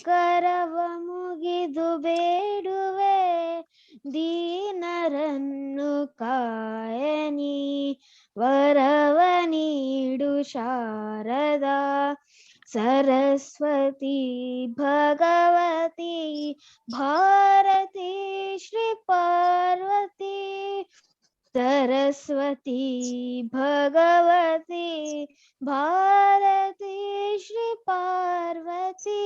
ಕರವ ಮುಗಿದು ಬೇಡುವೆ ದೀನರನ್ನು ಕಾಯನಿ ವರವ ನೀಡು ಶಾರದಾ ಸರಸ್ವತಿ ಭಗವತಿ ಭಾರತಿ ಶ್ರೀ ಪಾರ್ವತಿ सरस्वती भगवती भारती ಶ್ರೀ ಪಾರ್ವತಿ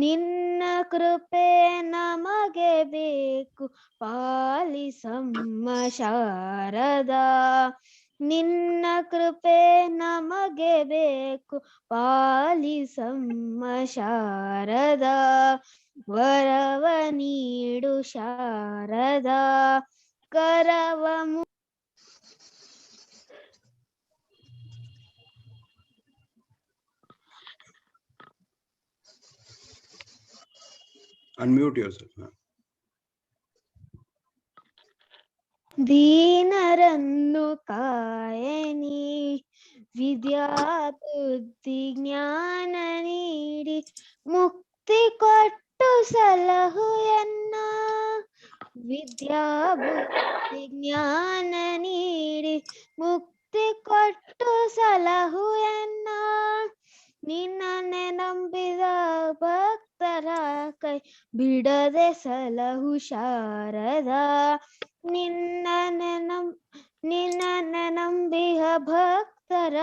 ನಿನ್ನ ಕೃಪೆ ನಮಗೆ ಬೇಕು ಪಾಲಿಸಮ್ಮ ಶಾರದಾ ನಿನ್ನ ಕೃಪೆ ನಮಗೆ ಬೇಕು ಪಾಲಿಸಮ್ಮ ಶಾರದಾ ವರವ ನೀಡು ಶಾರದಾ ಕರವ Unmute yourself. ದೀನರನ್ನು ಕಾಯನಿ ವಿದ್ಯಾ ಬುದ್ಧಿ ಜ್ಞಾನ ನೀಡಿ ಮುಕ್ತಿ ಕೊಟ್ಟು ಸಲಹು ಎನ್ನ ವಿದ್ಯಾ ಬುದ್ಧಿ ಜ್ಞಾನ ನೀಡಿ ಮುಕ್ತಿ ಕೊಟ್ಟು ಸಲಹು ಎನ್ನ ನಿನ್ನನ್ನೇ ನಂಬಿದ ಭಕ್ತರ ಕೈ ಬಿಡದೆ ಸಲಹು ಶಾರದಾ ನಿನ್ನನ್ನೇ ನಂಬಿಹ ಭಕ್ತರ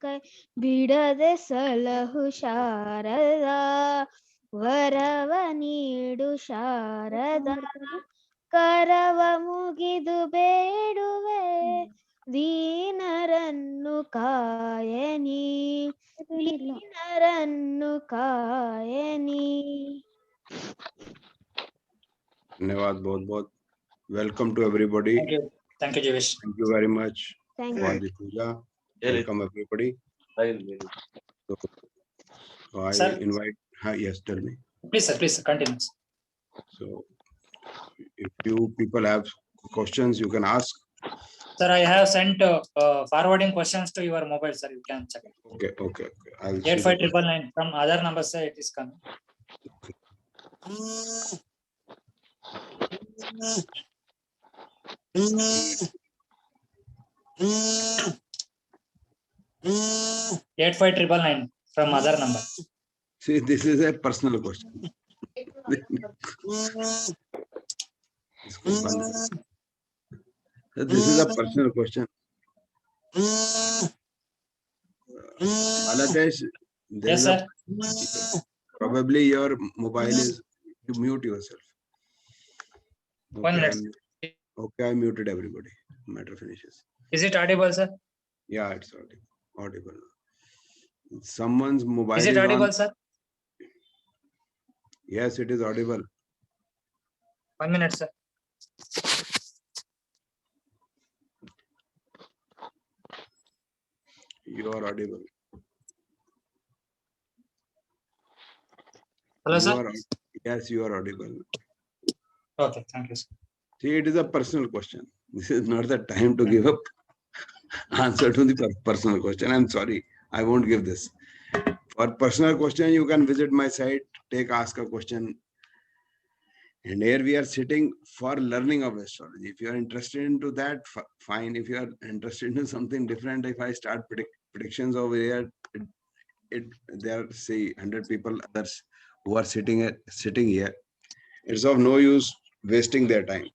ಕೈ ಬಿಡದೆ ಸಲಹು ಶಾರದಾ ವರವ ನೀಡು ಶಾರದಾ ಕರವ ಮುಗಿದು ಬೇಡುವೆ ದೀನರನ್ನು ಕಾಯನಿ ದೀನರನ್ನು ಕಾಯನಿ. धन्यवाद बहुत welcome to everybody. Thank you Jeevesh. Thank you very much Thank for you. the puja. Welcome everybody. So I Sir. invite yes, tell me. Please sir continue. So if you people have questions you can ask. Sir, I have sent forwarding questions to your mobile, sir. You can check it. Okay. I'll 85999 from other numbers, sir. It is coming. Okay. 85999 from other number. See, this is a personal question. This is a personal question. Alatesh, Yes, sir. Probably your mobile is, you mute yourself. 1 minute. Okay, I muted everybody. Matter finishes. Is it audible, sir? Yeah, it's audible. Someone's mobile Is it audible, on. sir? Yes, it is audible. 1 minute, sir. You are audible. Hello, sir. Yes, you are audible. Okay, thank you, sir. See, it is a personal question. This is not the time to give up answer to the personal question. I'm sorry, I won't give this. For personal question, you can visit my site, ask a question. And here we are sitting for learning of astrology. If you are interested into that, fine. If you are interested in something different, if I start predictions over here, there are say 100 people others who are sitting here. It's of no use wasting their time.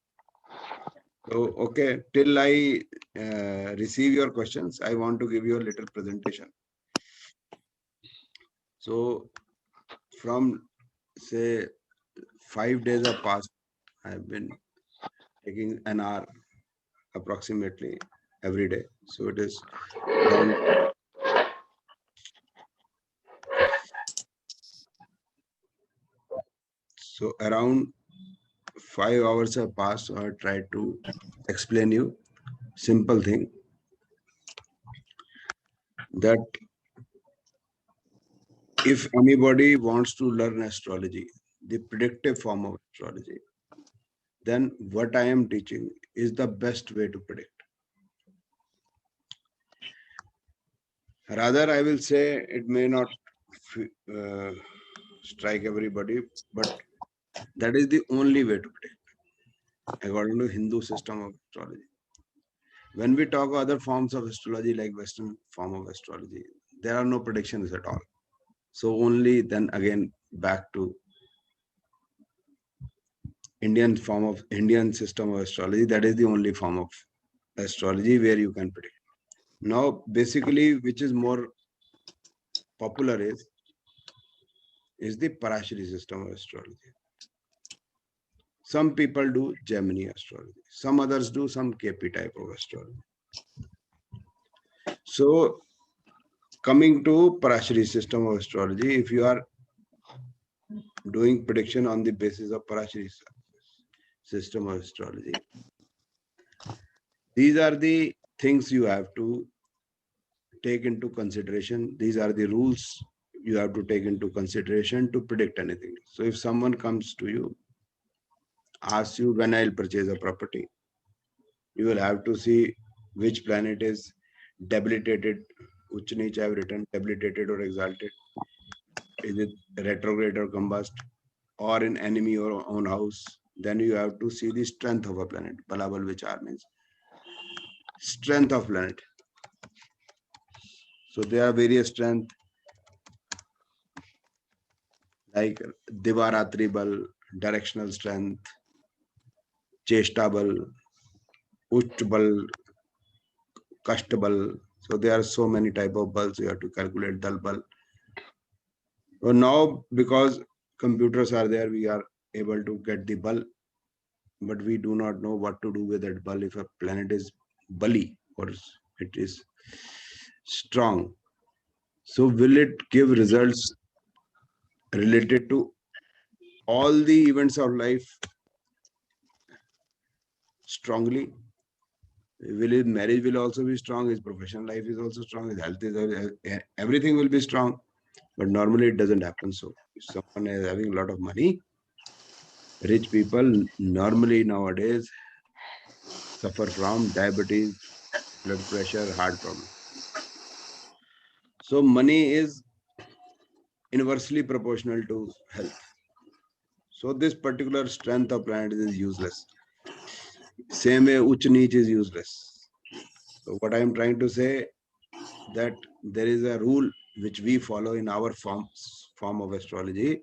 So, okay, till I receive your questions, I want to give you a little presentation. So, from say 5 days have passed, I have been taking an hour approximately every day. So it is around around 5 hours have passed. So I tried to explain you simple thing that if anybody wants to learn astrology, the predictive form of astrology, then what I am teaching is the best way to predict. Rather, I will say it may not strike everybody, but that is the only way to predict according to Hindu system of astrology. When we talk other forms of astrology like Western form of astrology, there are no predictions at all. So only then again back to Indian system of astrology. That is the only form of astrology where you can predict. Now, basically, which is more popular is the Parashari system of astrology. Some people do Gemini astrology. Some others do some KP type of astrology. So, coming to Parashari system of astrology, if you are doing prediction on the basis of Parashari system of astrology, these are the things you have to take into consideration. These are the rules you have to take into consideration to predict anything. So if someone comes to you, asks you when I'll purchase a property, you will have to see which planet is debilitated. Uch Neech I have written debilitated or exalted. Is it retrograde or combust or in enemy or own house? Then you have to see the strength of a planet. Balabal Vichar means strength of planet. So there are various strength like Divaratri Bal, directional strength, Cheshta Bal, Uch Bal, Kashta Bal. So there are so many type of balls you have to calculate Dal Bal. So now because computers are there, we are able to get the bal, but we do not know what to do with that bal if a planet is bali or it is strong. So will it give results related to all the events of life strongly? Will his marriage will also be strong, his professional life is also strong, his health is everything will be strong, but normally it doesn't happen. So if someone is having a lot of money, rich people normally nowadays suffer from diabetes, blood pressure, heart problem. So money is inversely proportional to health. So this particular strength of planet is useless. Same way Uch Neech is useless. So what I am trying to say that there is a rule which we follow in our form of astrology.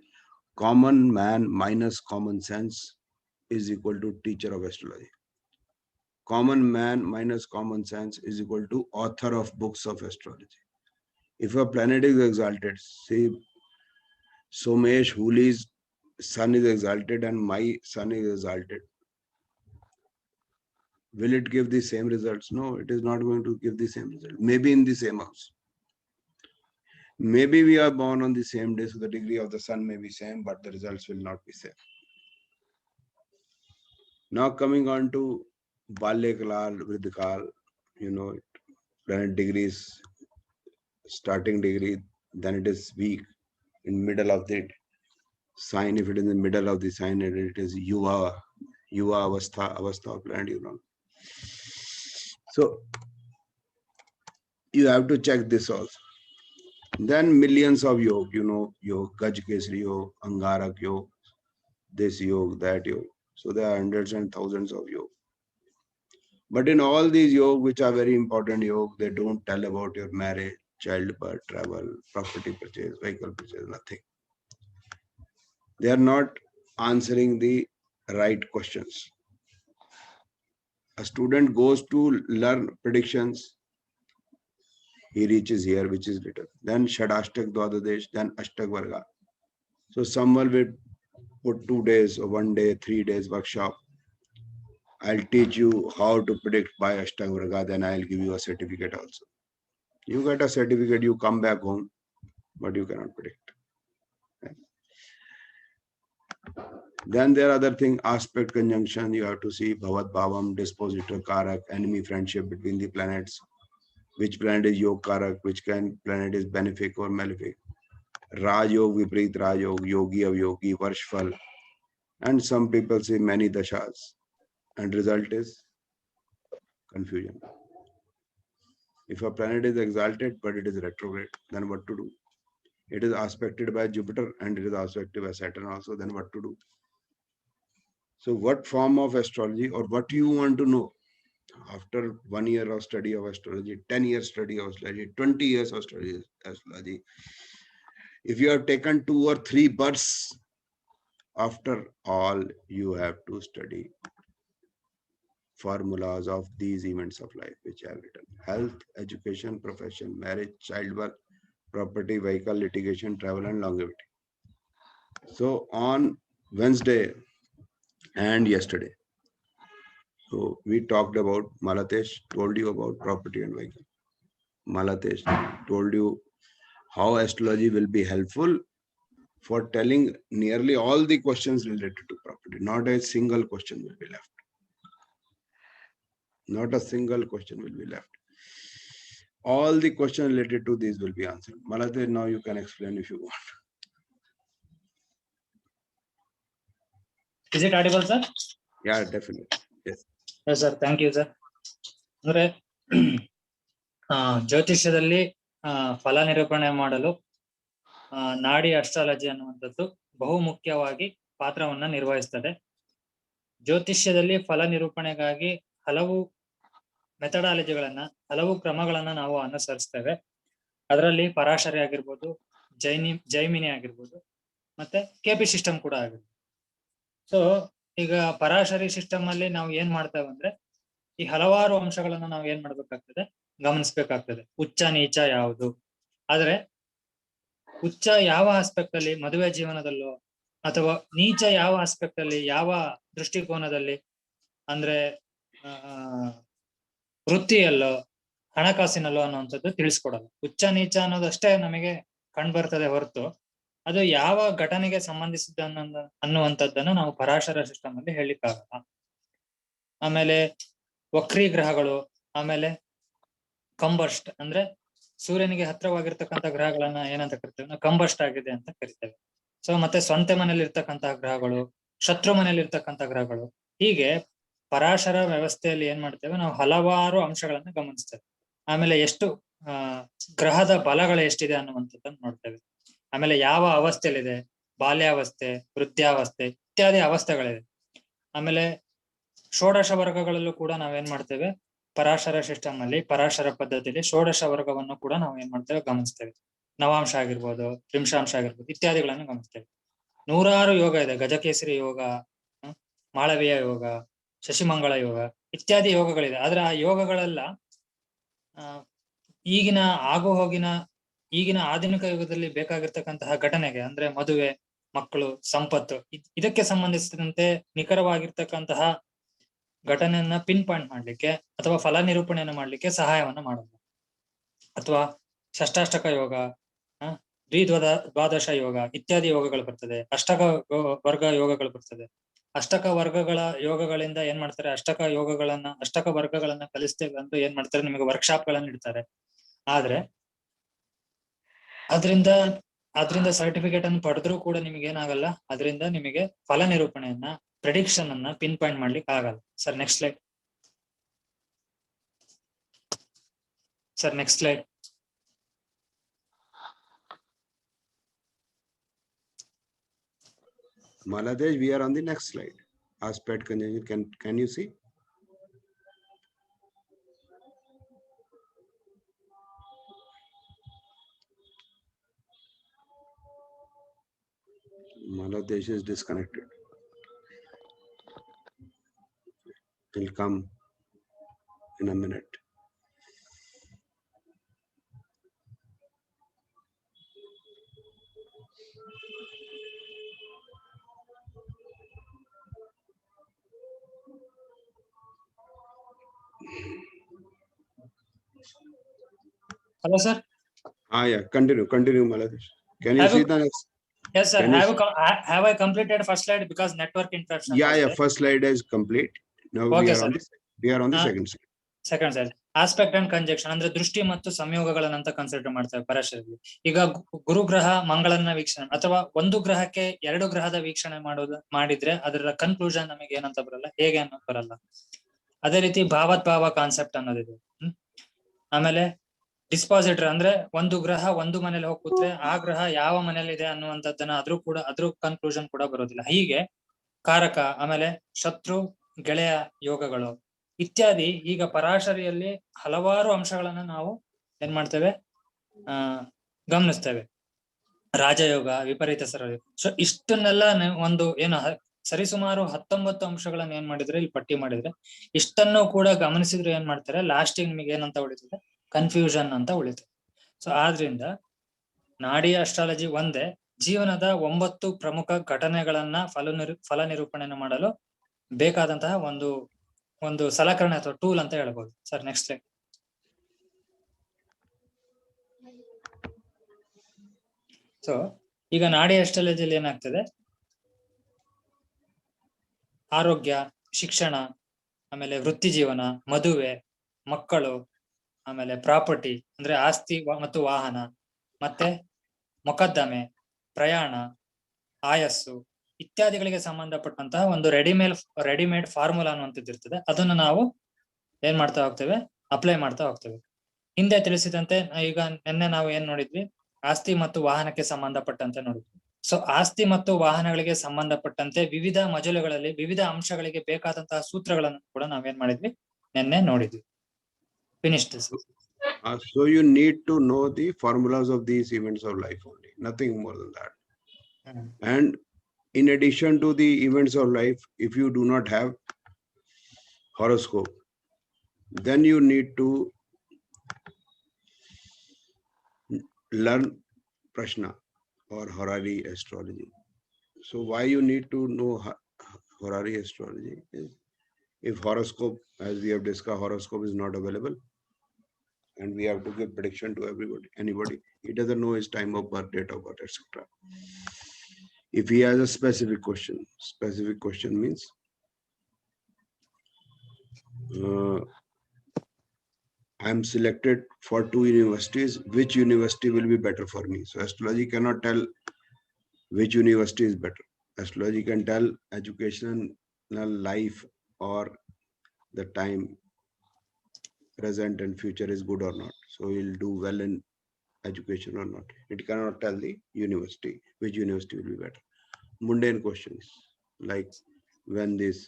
Common man minus common sense is equal to teacher of astrology. Common man minus common sense is equal to author of books of astrology. If a planet is exalted, say Somesh Hooli's sun is exalted and my sun is exalted, will it give the same results? No, it is not going to give the same result. Maybe in the same house. Maybe we are born on the same day, so the degree of the sun may be same, but the results will not be same. Now coming on to Balya Kal, Vridhakal, planet degrees, starting degree, then it is weak in middle of the sign. If it is in the middle of the sign, it is Yuva Avastha of planet, So you have to check this also. Then millions of yog, yog, Gaj Kesri yog, Angarak yog, this yog, that yog. So there are hundreds and thousands of yog. But in all these yog, which are very important yog, they don't tell about your marriage, childbirth, travel, property purchase, vehicle purchase, nothing. They are not answering the right questions. A student goes to learn predictions, he reaches here, which is written. Then Shadashtak Dwadadesh, then Ashtak Varga. So someone will put 2 days or 1 day, 3 days workshop. I'll teach you how to predict by Ashtang Varga, then I'll give you a certificate also. You get a certificate, you come back home, but you cannot predict. Then there are other things, aspect conjunction, you have to see Bhavat Bhavam, dispositor, Karak, enemy friendship between the planets. Which planet is Yog Karak, which planet is benefic or malefic. Raj Yog, Viprit Raj Yog, Yogi of Yogi, Varshfal. And some people say many dashas. And result is confusion. If a planet is exalted but it is retrograde, then what to do? It is aspected by Jupiter and it is aspected by Saturn also. Then what to do? So what form of astrology, or what you want to know after 1 year of study of astrology, 10 years study of astrology, 20 years of study of astrology, if you have taken 2 or 3 births, after all, you have to study formulas of these events of life which I have written: health, education, profession, marriage, childbirth, property, vehicle, litigation, travel, and longevity. So on Wednesday and yesterday, so we talked about, Malatesh told you about property and vehicle. Malatesh told you how astrology will be helpful for telling nearly all the questions related to property. Not a single question will be left. Not a single question will be left. All the questions related to these will be answered. Malatesh, now you can explain if you want. Is it audible, sir? Yeah, definitely. Yes. Yes, sir. Thank you, sir. ಅಂದ್ರೆ ಜ್ಯೋತಿಷ್ಯದಲ್ಲಿ ಫಲ ನಿರೂಪಣೆ ಮಾಡಲು ನಾಡಿ astrology ಅನ್ನುವಂಥದ್ದು ಬಹು ಮುಖ್ಯವಾಗಿ ಪಾತ್ರವನ್ನ ನಿರ್ವಹಿಸ್ತದೆ. ಜ್ಯೋತಿಷ್ಯದಲ್ಲಿ ಫಲ ನಿರೂಪಣೆಗಾಗಿ ಹಲವು ಮೆಥಡಾಲಜಿಗಳನ್ನ, ಹಲವು ಕ್ರಮಗಳನ್ನ ನಾವು ಅನುಸರಿಸ್ತೇವೆ. ಅದರಲ್ಲಿ ಪರಾಶರಿ ಆಗಿರ್ಬೋದು, ಜೈಮಿನಿ ಆಗಿರ್ಬೋದು, ಮತ್ತೆ ಕೆಪಿ ಸಿಸ್ಟಮ್ ಕೂಡ ಆಗಿರ್ಬೋದು. ಸೊ ಈಗ ಪರಾಶರಿ ಸಿಸ್ಟಮ್ ಅಲ್ಲಿ ನಾವು ಏನ್ ಮಾಡ್ತೇವೆ ಅಂದ್ರೆ, ಈ ಹಲವಾರು ಅಂಶಗಳನ್ನ ನಾವು ಏನ್ ಮಾಡ್ಬೇಕಾಗ್ತದೆ, ಗಮನಿಸ್ಬೇಕಾಗ್ತದೆ. ಉಚ್ಚ ನೀಚ ಯಾವುದು, ಆದ್ರೆ ಉಚ್ಚ ಯಾವ ಆಸ್ಪೆಕ್ಟ್ ಅಲ್ಲಿ, ಮದುವೆ ಜೀವನದಲ್ಲೋ ಅಥವಾ ನೀಚ ಯಾವ ಆಸ್ಪೆಕ್ಟ್ ಅಲ್ಲಿ, ಯಾವ ದೃಷ್ಟಿಕೋನದಲ್ಲಿ, ಅಂದ್ರೆ ವೃತ್ತಿಯಲ್ಲೋ ಹಣಕಾಸಿನಲ್ಲೋ ಅನ್ನುವಂಥದ್ದು ತಿಳಿಸ್ಕೊಡಲ್ಲ. ಉಚ್ಚ ನೀಚ ಅನ್ನೋದಷ್ಟೇ ನಮಗೆ ಕಂಡು ಬರ್ತದೆ ಹೊರತು ಅದು ಯಾವ ಘಟನೆಗೆ ಸಂಬಂಧಿಸಿದ ಅನ್ನುವಂಥದ್ದನ್ನು ನಾವು ಪರಾಶರ ಸಿಸ್ಟಮ್ ಅಲ್ಲಿ ಹೇಳಿಕ್ಕಾಗಲ್ಲ. ಆಮೇಲೆ ವಕ್ರಿ ಗ್ರಹಗಳು, ಆಮೇಲೆ ಕಂಬಸ್ಟ್ ಅಂದ್ರೆ ಸೂರ್ಯನಿಗೆ ಹತ್ರವಾಗಿರ್ತಕ್ಕಂಥ ಗ್ರಹಗಳನ್ನ ಏನಂತ ಕರಿತೇವೆ ನಾವು, ಕಂಬಸ್ಟ್ ಆಗಿದೆ ಅಂತ ಕರಿತೇವೆ. ಸೊ ಮತ್ತೆ ಸ್ವಂತ ಮನೇಲಿ ಇರ್ತಕ್ಕಂತಹ ಗ್ರಹಗಳು, ಶತ್ರು ಮನೇಲಿ ಇರ್ತಕ್ಕಂಥ ಗ್ರಹಗಳು, ಹೀಗೆ ಪರಾಶರ ವ್ಯವಸ್ಥೆಯಲ್ಲಿ ಏನ್ ಮಾಡ್ತೇವೆ ನಾವು, ಹಲವಾರು ಅಂಶಗಳನ್ನ ಗಮನಿಸ್ತೇವೆ. ಆಮೇಲೆ ಎಷ್ಟು ಗ್ರಹದ ಬಲಗಳು ಎಷ್ಟಿದೆ ಅನ್ನುವಂಥದ್ದನ್ನು ನೋಡ್ತೇವೆ. ಆಮೇಲೆ ಯಾವ ಅವಸ್ಥೆಯಲ್ಲಿದೆ, ಬಾಲ್ಯಾವಸ್ಥೆ, ವೃದ್ಧಾವಸ್ಥೆ ಇತ್ಯಾದಿ ಅವಸ್ಥೆಗಳಿದೆ. ಆಮೇಲೆ ಷೋಡಶ ವರ್ಗಗಳಲ್ಲೂ ಕೂಡ ನಾವೇನ್ ಮಾಡ್ತೇವೆ, ಪರಾಶರ ಸಿಸ್ಟಮ್ ಅಲ್ಲಿ, ಪರಾಶರ ಪದ್ಧತಿಯಲ್ಲಿ ಷೋಡಶ ವರ್ಗವನ್ನು ಕೂಡ ನಾವು ಏನ್ ಮಾಡ್ತೇವೆ, ಗಮನಿಸ್ತೇವೆ. ನವಾಂಶ ಆಗಿರ್ಬೋದು, ತ್ರಿಂಶಾಂಶ ಆಗಿರ್ಬೋದು ಇತ್ಯಾದಿಗಳನ್ನು ಗಮನಿಸ್ತೇವೆ. ನೂರಾರು ಯೋಗ ಇದೆ. ಗಜಕೇಸರಿ ಯೋಗ, ಮಾಳವೀಯ ಯೋಗ, ಶಶಿಮಂಗಳ ಯೋಗ ಇತ್ಯಾದಿ ಯೋಗಗಳಿದೆ. ಆದ್ರೆ ಆ ಯೋಗಗಳೆಲ್ಲ ಈಗಿನ ಈಗಿನ ಆಧುನಿಕ ಯುಗದಲ್ಲಿ ಬೇಕಾಗಿರ್ತಕ್ಕಂತಹ ಘಟನೆಗೆ, ಅಂದ್ರೆ ಮದುವೆ, ಮಕ್ಕಳು, ಸಂಪತ್ತು ಇದಕ್ಕೆ ಸಂಬಂಧಿಸಿದಂತೆ ನಿಖರವಾಗಿರ್ತಕ್ಕಂತಹ ಘಟನೆಯನ್ನ ಪಿನ್ ಪಾಯಿಂಟ್ ಮಾಡ್ಲಿಕ್ಕೆ ಅಥವಾ ಫಲ ನಿರೂಪಣೆಯನ್ನು ಮಾಡ್ಲಿಕ್ಕೆ ಸಹಾಯವನ್ನ ಮಾಡೋದು. ಅಥವಾ ಷಷ್ಟಾಷ್ಟಕ ಯೋಗ, ದ್ವಾದಶ ಯೋಗ ಇತ್ಯಾದಿ ಯೋಗಗಳು ಬರ್ತದೆ. ಅಷ್ಟಕ ವರ್ಗ ಯೋಗಗಳು ಬರ್ತದೆ. ಅಷ್ಟಕ ವರ್ಗಗಳ ಯೋಗಗಳಿಂದ ಏನ್ ಮಾಡ್ತಾರೆ, ಅಷ್ಟಕ ವರ್ಗಗಳನ್ನ ಕಲಿಸ್ತೇವೆ ಅಂತ ಏನ್ ಮಾಡ್ತಾರೆ, ನಿಮಗೆ ವರ್ಕ್ಶಾಪ್ ಗಳನ್ನ ಇಡ್ತಾರೆ. ಆದ್ರೆ ಅದರಿಂದ ಸರ್ಟಿಫಿಕೇಟ್ ಅನ್ನು ಪಡೆದ್ರೂ ಕೂಡ ನಿಮ್ಗೆ ಏನಾಗಲ್ಲ, ಅದರಿಂದ ನಿಮಗೆ ಫಲ ನಿರೂಪಣೆಯನ್ನ, ಪ್ರೆಡಿಕ್ಷನ್ ಅನ್ನ ಪಿನ್ ಪಾಯಿಂಟ್ ಮಾಡ್ಲಿಕ್ಕೆ ಆಗಲ್ಲ. Sir next slide. Sir next slide. Maladesh, we are on the next slide. Aspect conjunction. Can you see? Maladesh is disconnected. He'll come in a minute. Hello, sir. Yeah. Continue, Maladesh. Can you see the next? Yes, sir. Have I completed first slide because network interruption? Yeah. First slide is complete. Now Okay, we are on the second slide. Second side. Aspect and conjunction ಅಂದ್ರೆ ದೃಷ್ಟಿ ಮತ್ತು ಸಂಯೋಗಗಳನ್ನಂತ consider ಮಾಡ್ತೇವೆ ಪರಾಶರಲ್ಲಿ. ಈಗ ಗುರುಗ್ರಹ ಮಂಗಳನ್ನ ವೀಕ್ಷಣೆ ಅಥವಾ ಒಂದು ಗ್ರಹಕ್ಕೆ 2 ಗ್ರಹದ ವೀಕ್ಷಣೆ ಮಾಡಿದ್ರೆ ಅದರ ಕನ್ಕ್ಲೂಷನ್ ನಮಗೆ ಏನಂತ ಬರಲ್ಲ, ಹೇಗೆ ಅನ್ನೋದು ಬರಲ್ಲ. ಅದೇ ರೀತಿ ಭಾವೋದ್ಭಾವ ಕಾನ್ಸೆಪ್ಟ್ ಅನ್ನೋದಿದೆ. ಆಮೇಲೆ ಡಿಸ್ಪಾಸಿಟರ್ ಅಂದ್ರೆ ಒಂದು ಗ್ರಹ ಒಂದು ಮನೇಲಿ ಹೋಗಿ ಕೂತ್ರೆ ಆ ಗ್ರಹ ಯಾವ ಮನೇಲಿ ಇದೆ ಅನ್ನುವಂಥದ್ದನ್ನ ಅದ್ರ ಕನ್ಕ್ಲೂಷನ್ ಕೂಡ ಬರೋದಿಲ್ಲ. ಹೀಗೆ ಕಾರಕ, ಆಮೇಲೆ ಶತ್ರು ಗೆಳೆಯ ಯೋಗಗಳು ಇತ್ಯಾದಿ ಈಗ ಪರಾಶರಿಯಲ್ಲಿ ಹಲವಾರು ಅಂಶಗಳನ್ನ ನಾವು ಏನ್ ಮಾಡ್ತೇವೆ, ಗಮನಿಸ್ತೇವೆ. ರಾಜಯೋಗ, ವಿಪರೀತ ಸರಯೋಗ. ಸೊ ಇಷ್ಟನ್ನೆಲ್ಲ ಒಂದು ಏನು ಸರಿಸುಮಾರು 19 ಅಂಶಗಳನ್ನ ಏನ್ ಮಾಡಿದ್ರೆ ಇಲ್ಲಿ ಪಟ್ಟಿ ಮಾಡಿದ್ರೆ, ಇಷ್ಟನ್ನು ಕೂಡ ಗಮನಿಸಿದ್ರೆ ಏನ್ ಮಾಡ್ತಾರೆ, ಲಾಸ್ಟಿಗೆ ನಿಮಗೆ ಏನಂತ ಉಳಿತದೆ, ಕನ್ಫ್ಯೂಷನ್ ಅಂತ ಉಳಿತದೆ. ಸೊ ಆದ್ರಿಂದ ನಾಡಿ ಅಸ್ಟ್ರಾಲಜಿ ಒಂದೇ ಜೀವನದ 9 ಪ್ರಮುಖ ಘಟನೆಗಳನ್ನ ಫಲ ನಿರೂಪಣೆಯನ್ನು ಮಾಡಲು ಬೇಕಾದಂತಹ ಒಂದು ಸಲಕರಣೆ ಅಥವಾ ಟೂಲ್ ಅಂತ ಹೇಳ್ಬೋದು. Sir next. ಸೊ ಈಗ ನಾಡಿ ಅಸ್ಟ್ರಾಲಜಿಯಲ್ಲಿ ಏನಾಗ್ತದೆ, ಆರೋಗ್ಯ, ಶಿಕ್ಷಣ, ಆಮೇಲೆ ವೃತ್ತಿ ಜೀವನ, ಮದುವೆ, ಮಕ್ಕಳು, ಆಮೇಲೆ ಪ್ರಾಪರ್ಟಿ ಅಂದ್ರೆ ಆಸ್ತಿ ಮತ್ತು ವಾಹನ, ಮತ್ತೆ ಮೊಕದ್ದಮೆ, ಪ್ರಯಾಣ, ಆಯಸ್ಸು ಇತ್ಯಾದಿಗಳಿಗೆ ಸಂಬಂಧಪಟ್ಟಂತಹ ಒಂದು ರೆಡಿಮೇಡ್ ಫಾರ್ಮುಲಾ ಅನ್ನುವಂಥದ್ದು ಇರ್ತದೆ. ಅದನ್ನು ನಾವು ಏನ್ ಮಾಡ್ತಾ ಹೋಗ್ತೇವೆ, ಅಪ್ಲೈ ಮಾಡ್ತಾ ಹೋಗ್ತೇವೆ. ಹಿಂದೆ ತಿಳಿಸಿದಂತೆ ಈಗ ನಿನ್ನೆ ನಾವು ಏನ್ ನೋಡಿದ್ವಿ, ಆಸ್ತಿ ಮತ್ತು ವಾಹನಕ್ಕೆ ಸಂಬಂಧಪಟ್ಟಂತೆ ನೋಡಿದ್ವಿ. ಸೊ ಆಸ್ತಿ ಮತ್ತು ವಾಹನಗಳಿಗೆ ಸಂಬಂಧಪಟ್ಟಂತೆ ವಿವಿಧ ಮಜಲುಗಳಲ್ಲಿ ವಿವಿಧ ಅಂಶಗಳಿಗೆ ಬೇಕಾದಂತಹ ಸೂತ್ರಗಳನ್ನು ಕೂಡ ನಾವೇನ್ ಮಾಡಿದ್ವಿ, ನಿನ್ನೆ ನೋಡಿದ್ವಿ. Finished. So you need to know the formulas of these events of life only, nothing more than that. And in addition to the events of life, if you do not have horoscope, then you need to learn Prashna or Horary astrology. So why you need to know Horary astrology is, if horoscope, as we have discussed, horoscope is not available and we have to give prediction to anybody, he doesn't know his time of birth, date of birth, etc. If he has a specific question means I am selected for 2 universities, which university will be better for me? So astrology cannot tell which university is better. Astrology can tell educational life or the time present and future is good or not. So he'll do well in education or not. It cannot tell the university which university will be better. Mundane questions like when this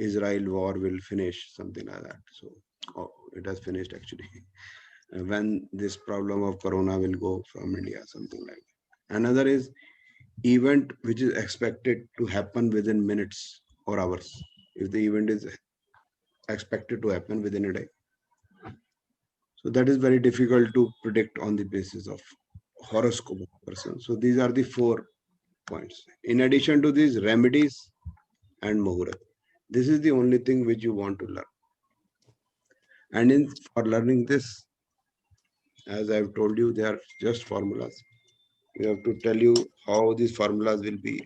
Israel war will finish, something like that. So it has finished actually. When this problem of corona will go from India, something like that. Another is event which is expected to happen within minutes or hours. If the event is expected to happen within a day, so that is very difficult to predict on the basis of horoscope of person. So these are the 4 points. In addition to these, remedies and muhurat. This is the only thing which you want to learn. And for learning this, as I've told you, they are just formulas. You have to tell you how these formulas will be